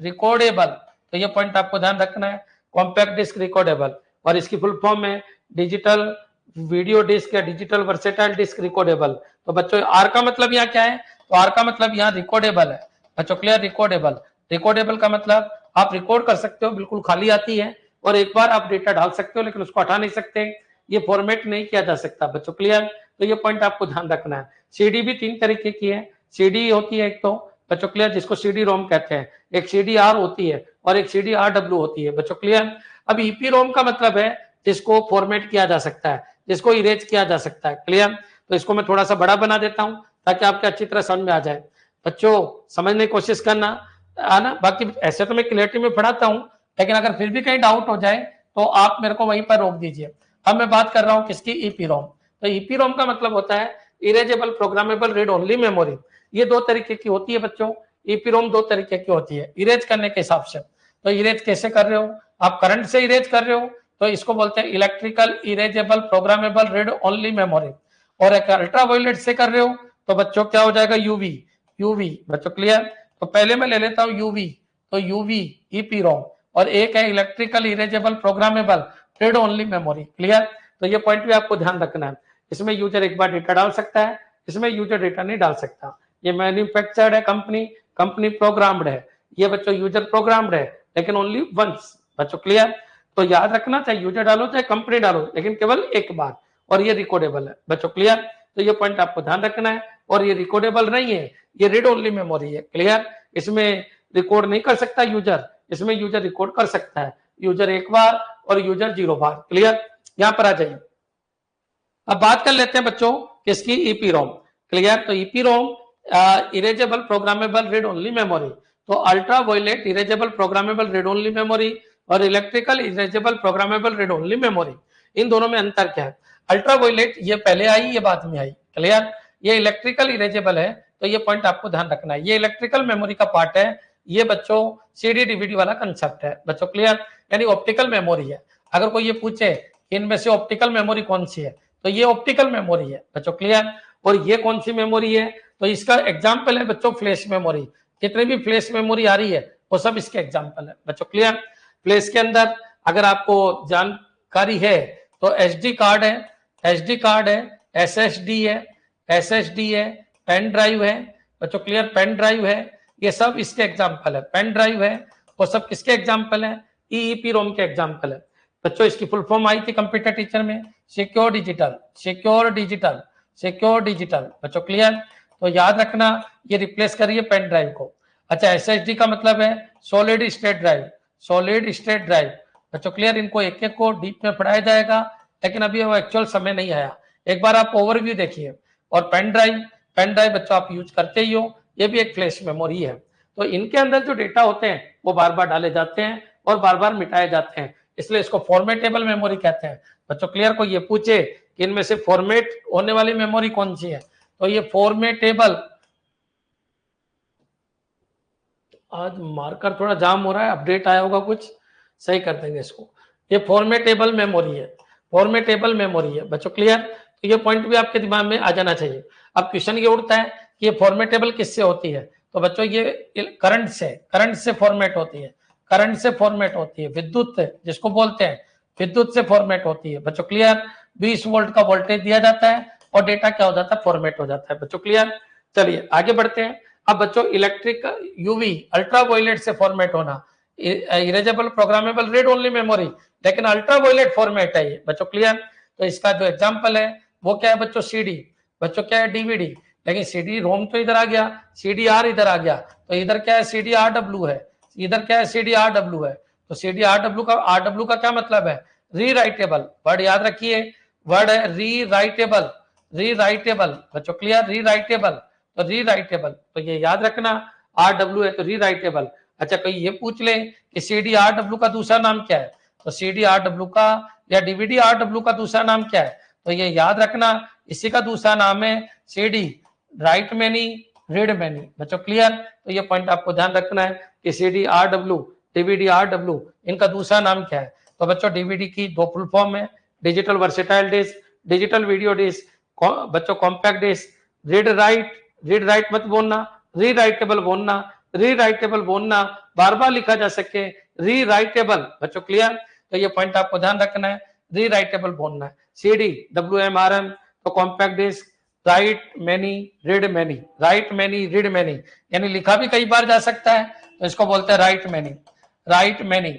रिकॉर्डेबल। तो ये पॉइंट आपको ध्यान रखना है, कॉम्पैक्ट डिस्क रिकॉर्डेबल। और इसकी फुल फॉर्म है डिजिटल वीडियो डिस्क या डिजिटल वर्सेटाइल डिस्क रिकॉर्डेबल। तो बच्चों आर का मतलब यहाँ क्या है, तो आर का मतलब यहाँ रिकॉर्डेबल है बच्चों, क्लियर, रिकॉर्डेबल। रिकॉर्डेबल का मतलब आप रिकॉर्ड कर सकते हो, बिल्कुल खाली आती है, और एक बार आप डेटा डाल सकते हो लेकिन उसको हटा नहीं सकते, ये फॉर्मेट नहीं किया जा सकता बच्चों, क्लियर। तो ये पॉइंट आपको ध्यान रखना है। सीडी भी 3 तरीके की है, सीडी होती है एक तो बच्चों, क्लियर, जिसको सीडी रोम कहते हैं, एक CDR होती है और एक CDRW होती है बच्चों, क्लियर। अब ईपी रोम का मतलब है जिसको फॉर्मेट किया जा सकता है, जिसको इरेज किया जा सकता है, क्लियर। तो इसको मैं थोड़ा सा बड़ा बना देता हूं ताकि आपके अच्छी तरह समझ में आ जाए बच्चों, समझने की कोशिश करना, है ना। बाकी ऐसे तो मैं क्लियरिटी में पढ़ाता हूं, लेकिन अगर फिर भी कहीं डाउट हो जाए तो आप मेरे को वहीं पर रोक दीजिए। अब मैं बात कर रहा हूं किसकी, ईपी रोम। तो ईपी रोम का मतलब होता है erasable programmable read only memory. ये दो तरीके की होती है बच्चों, ईपीरोम दो तरीके की होती है इरेज करने के हिसाब से। तो इरेज कैसे कर रहे हो, आप करंट से इरेज कर रहे हो तो इसको बोलते हैं electrical erasable programmable read only memory. और एक अल्ट्रावायलेट से कर रहे हो तो बच्चों क्या हो जाएगा, यूवी। यूवी बच्चों क्लियर। तो पहले मैं ले लेता हूं यूवी, तो यूवी ईपीरोम, और एक है electrical erasable programmable read only memory. Clear. तो ये पॉइंट भी आपको ध्यान रखना है। इसमें यूजर एक बार डेटा डाल सकता है, इसमें यूजर डेटा नहीं डाल सकता। ये मैन्युफैक्चर्ड है कंपनी, कंपनी प्रोग्राम्ड है, ये बच्चों यूजर प्रोग्राम्ड है, लेकिन ओनली वंस। बच्चों क्लियर। तो याद रखना, चाहे यूजर डालो चाहे कंपनी डालो, लेकिन केवल एक बार, और ये रिकॉर्डेबल है। बच्चों क्लियर। तो ये पॉइंट आपको ध्यान रखना है। और ये रिकॉर्डेबल नहीं है, ये रीड ओनली मेमोरी है। क्लियर। इसमें रिकॉर्ड नहीं कर सकता यूजर, इसमें यूजर रिकॉर्ड कर सकता है, यूजर एक बार और यूजर 0 बार। क्लियर। यहां पर आ जाइए। अब बात कर लेते हैं बच्चों किसकी, ईपीरोम। क्लियर। तो EPROM erasable programmable read only memory. तो ultra violet erasable programmable read only memory और electrical erasable programmable read only memory, इन दोनों में अंतर क्या है। अल्ट्रा वायलेट ये पहले आई, ये बाद में आई। क्लियर। ये इलेक्ट्रिकल इरेजेबल है, तो ये पॉइंट आपको ध्यान रखना है। ये इलेक्ट्रिकल मेमोरी का पार्ट है, ये बच्चों सीडी डीवीडी वाला कंसेप्ट है। बच्चों क्लियर। यानी ऑप्टिकल मेमोरी है। अगर कोई ये पूछे इनमें से ऑप्टिकल मेमोरी कौन सी है, तो ये ऑप्टिकल मेमोरी है। बच्चों क्लियर। और ये कौन सी मेमोरी है, तो इसका एग्जाम्पल है बच्चों फ्लैश मेमोरी। जितने भी फ्लैश मेमोरी आ रही है वो सब इसके एग्जाम्पल है। बच्चों क्लियर। फ्लैश के अंदर अगर आपको जानकारी है तो एसडी कार्ड है, एसडी कार्ड है, एसएसडी है, एसएसडी है, पेन ड्राइव है। बच्चों क्लियर। पेन ड्राइव है, ये सब इसके एग्जाम्पल है। पेन ड्राइव है वो सब किसके एग्जाम्पल है, ईईपीरोम के एग्जाम्पल है। बच्चों इसकी फुल फॉर्म आई थी कंप्यूटर टीचर में, secure digital, secure digital, secure digital. बच्चों क्लियर। तो याद रखना ये रिप्लेस करिए पेन ड्राइव को। अच्छा, एसएसडी का मतलब है solid state drive, solid state drive. बच्चों क्लियर। इनको एक एक को डीप में पढ़ाया जाएगा, लेकिन अभी वो एक्चुअल समय नहीं आया। एक बार आप ओवरव्यू देखिए। और पेन ड्राइव, पेन ड्राइव बच्चों आप यूज करते ही हो, ये भी एक फ्लैश मेमोरी है। तो इनके अंदर जो डेटा होते हैं वो बार बार डाले जाते हैं और बार बार मिटाए जाते हैं, इसलिए इसको फॉर्मेटेबल मेमोरी कहते हैं। बच्चों क्लियर। को ये पूछे कि इनमें से फॉर्मेट होने वाली मेमोरी कौन सी है, तो ये फॉर्मेटेबल, आज मार्कर थोड़ा जाम हो रहा है, अपडेट आया होगा कुछ, सही कर देंगे इसको। ये फॉर्मेटेबल मेमोरी है, फॉर्मेटेबल मेमोरी है। बच्चों क्लियर। तो ये पॉइंट भी आपके दिमाग में आ जाना चाहिए। अब क्वेश्चन ये उठता है कि ये फॉर्मेटेबल किससे होती है, तो बच्चों ये करंट से, करंट से फॉर्मेट होती है, करंट से फॉर्मेट होती है। विद्युत जिसको बोलते हैं, विद्युत से फॉर्मेट होती है। बच्चों क्लियर। 20 वोल्ट का वोल्टेज दिया जाता है और डेटा क्या हो जाता है, फॉर्मेट हो जाता है। बच्चों क्लियर। चलिए आगे बढ़ते हैं। अब बच्चों इलेक्ट्रिक यूवी अल्ट्रा वायलेट से फॉर्मेट होना, erasable programmable read only memory, लेकिन अल्ट्रा वायलेट फॉर्मेट है ये। बच्चों क्लियर। तो इसका जो एग्जांपल है वो क्या है बच्चों, सीडी। बच्चों क्या है, डीवीडी। लेकिन सीडी रोम तो इधर आ गया, सीडी आर इधर आ गया, तो इधर क्या है, सीडी आर डब्ल्यू है, इधर क्या है, सीडी आर डब्ल्यू है। तो सीडी आर डब्ल्यू का क्या मतलब है, रीराइटेबल। वर्ड याद रखिए, वर्ड है रीराइटेबल, रीराइटेबल। बच्चों क्लियर। रीराइटेबल, तो रीराइटेबल, तो ये याद रखना, आर डब्ल्यू है तो रीराइटेबल। अच्छा, कोई ये पूछ ले कि सीडी आर डब्ल्यू का दूसरा नाम क्या है, तो सीडी आर डब्ल्यू का या डीवीडी आर डब्ल्यू का दूसरा नाम क्या है, तो ये याद रखना इसी का दूसरा नाम है CD right many, read many. बच्चों क्लियर। तो ये पॉइंट आपको ध्यान रखना है कि CD R W, DVD R W, इनका दूसरा नाम क्या है। तो बच्चों डीवीडी की दो फुल फॉर्म है, digital versatile disc, digital video disc. बच्चों compact disc. Read write, read write मत बोलना, रीराइटेबल बोलना, रीराइटेबल बोलना, बार बार लिखा जा सके, रीराइटेबल। बच्चों क्लियर। तो ये पॉइंट आपको ध्यान रखना है, रीराइटेबल बोलना है। सीडी WMRM, तो compact disc, write many, read many, write many, read many, यानी लिखा भी कई बार जा सकता है, तो इसको बोलते हैं right many, write many,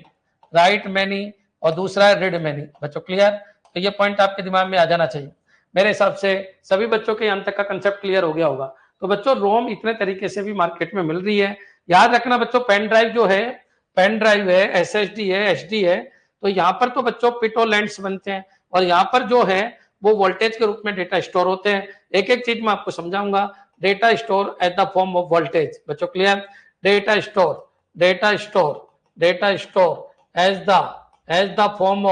write many, और दूसरा है रीड मैनी। बच्चों क्लियर। तो ये पॉइंट आपके दिमाग में आ जाना चाहिए। मेरे हिसाब से सभी बच्चों के यहाँ तक का कंसेप्ट क्लियर हो गया होगा। तो बच्चों रोम इतने तरीके से भी मार्केट में मिल रही है। याद रखना बच्चों, पेन ड्राइव जो है, पेन ड्राइव है, SSD है, HD है, तो यहाँ पर तो बच्चों पिट और लेंड्स बनते हैं, और यहाँ पर जो है वो वोल्टेज के रूप में डेटा स्टोर होते हैं। एक एक चीज मैं आपको समझाऊंगा। Data store at the form of voltage. बच्चों clear. Data store, data store, data store as the form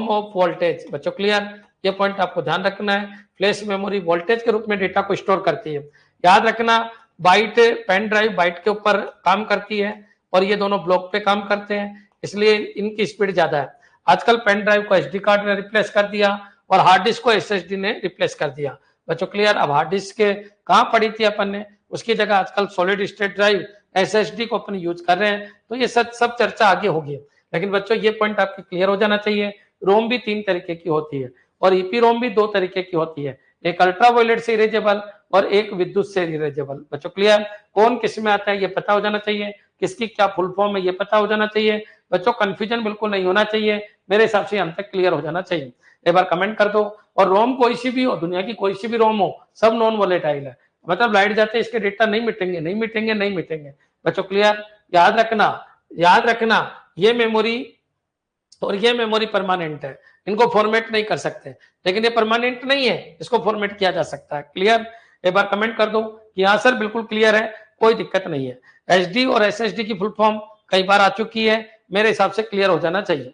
of voltage. बच्चों क्लियर। ये पॉइंट आपको ध्यान रखना है। फ्लैश मेमोरी वोल्टेज के रूप में डेटा को स्टोर करती है। याद रखना, बाइट पेन ड्राइव बाइट के ऊपर काम करती है और ये दोनों ब्लॉक पे काम करते हैं, इसलिए इनकी स्पीड ज्यादा है। आजकल पेन ड्राइव को एसडी कार्ड ने रिप्लेस कर दिया और हार्ड डिस्क को एसएसडी ने रिप्लेस कर दिया। बच्चों क्लियर? अब हार्ड डिस्क के कहाँ पड़ी थी अपन ने, उसकी जगह आजकल सॉलिड स्टेट ड्राइव एसएसडी को अपन यूज कर रहे हैं। तो ये सब चर्चा आगे होगी, लेकिन बच्चों ये पॉइंट आपके क्लियर हो जाना चाहिए। रोम भी 3 तरीके की होती है और ईपी रोम भी 2 तरीके की होती है, एक अल्ट्रावायलेट से इरेजेबल और एक विद्युत से इरेजेबल। बच्चों क्लियर? कौन किस में आता है ये पता हो जाना चाहिए, किसकी क्या फुल फॉर्म है ये पता हो जाना चाहिए। बच्चों कंफ्यूजन बिल्कुल नहीं होना चाहिए, मेरे हिसाब से हम तक क्लियर हो जाना चाहिए। एक बार कमेंट कर दो। और रोम कोई सी भी हो, दुनिया की कोई सी भी रोम हो, सब नॉन वोलेटाइल है, मतलब लाइट जाते इसके डेटा नहीं मिटेंगे नहीं मिटेंगे नहीं मिटेंगे। बच्चों क्लियर? याद रखना ये मेमोरी और ये मेमोरी परमानेंट है, इनको फॉर्मेट नहीं कर सकते, लेकिन ये परमानेंट नहीं है, इसको फॉर्मेट किया जा सकता है। क्लियर? एक बार कमेंट कर दो कि हाँ सर बिल्कुल क्लियर है, कोई दिक्कत नहीं है। एसडी और एसएसडी की फुल फॉर्म कई बार आ चुकी है, मेरे हिसाब से क्लियर हो जाना चाहिए।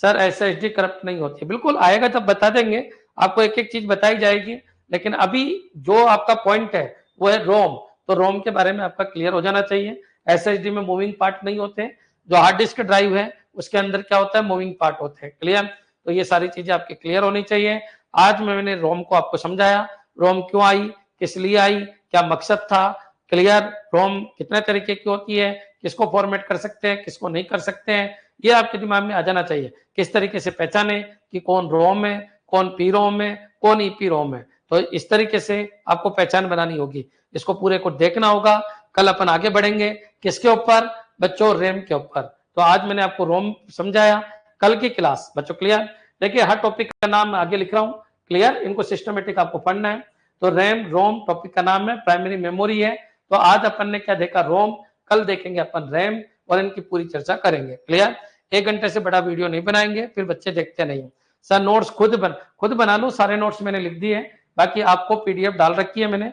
सर एसएसडी करप्ट नहीं होती, बिल्कुल आएगा तब बता देंगे आपको, एक एक चीज बताई जाएगी। लेकिन अभी जो आपका पॉइंट है वो है रोम, तो रोम के बारे में आपका क्लियर हो जाना चाहिए। एसएसडी में मूविंग पार्ट नहीं होते, जो हार्ड डिस्क ड्राइव है उसके अंदर क्या होता है, मूविंग पार्ट होते हैं। क्लियर? तो ये सारी चीजें आपकी क्लियर होनी चाहिए। आज मैंने रोम को आपको समझाया, रोम क्यों आई, किस लिए आई, क्या मकसद था। क्लियर? रोम कितने तरीके की होती है, किसको फॉर्मेट कर सकते हैं, किसको नहीं कर सकते हैं, ये आपके दिमाग में आ जाना चाहिए। किस तरीके से पहचाने कि कौन रोम है, कौन पी रोम है, कौन ईपी रोम है, तो इस तरीके से आपको पहचान बनानी होगी, इसको पूरे को देखना होगा। कल अपन आगे बढ़ेंगे किसके ऊपर बच्चों, रैम के ऊपर। तो आज मैंने आपको रोम समझाया, कल की क्लास बच्चों क्लियर। देखिए हर टॉपिक का नाम आगे लिख रहा हूं, क्लियर? इनको सिस्टमेटिक आपको पढ़ना है। तो रैम रोम टॉपिक का नाम है, प्राइमरी मेमोरी है। तो आज अपन ने क्या देखा, रोम, कल देखेंगे अपन रैम और इनकी पूरी चर्चा करेंगे। क्लियर? 1 घंटे से बड़ा वीडियो नहीं बनाएंगे, फिर बच्चे देखते नहीं। सर नोट्स खुद बना लो, सारे नोट्स मैंने लिख दिए, बाकी आपको पीडीएफ डाल रखी है मैंने।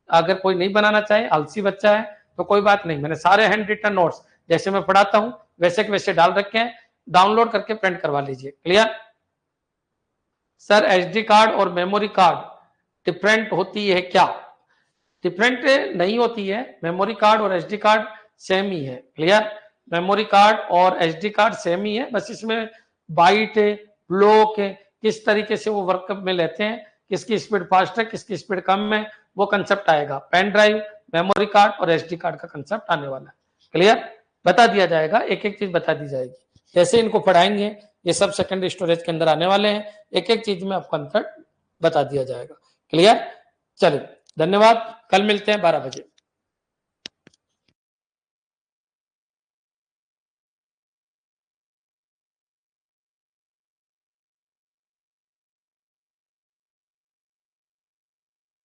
अगर कोई नहीं बनाना चाहे, आलसी बच्चा है, तो कोई बात नहीं, मैंने सारे हैंड रिटन नोट्स जैसे मैं पढ़ाता हूं वैसे के वैसे डाल रखे हैं, डाउनलोड करके प्रिंट करवा लीजिए। क्लियर? सर एसडी कार्ड और मेमोरी कार्ड डिफरेंट होती है क्या? डिफरेंट नहीं होती है, मेमोरी कार्ड और एसडी कार्ड सेम ही है। क्लियर? मेमोरी कार्ड और एसडी कार्ड सेम ही है, बस इसमें बाइट ब्लॉक किस तरीके से वो वर्क में लेते हैं, किसकी स्पीड फास्ट है किसकी स्पीड कम है, वो कंसेप्ट आएगा। पेन ड्राइव, मेमोरी कार्ड और एसडी कार्ड का कंसेप्ट आने वाला है। क्लियर? बता दिया जाएगा, एक एक चीज बता दी जाएगी, जैसे इनको पढ़ाएंगे ये सब सेकेंडरी स्टोरेज के अंदर आने वाले हैं, एक एक चीज में आपको अंतर बता दिया जाएगा। क्लियर? चलिए धन्यवाद, कल मिलते हैं 12 बजे।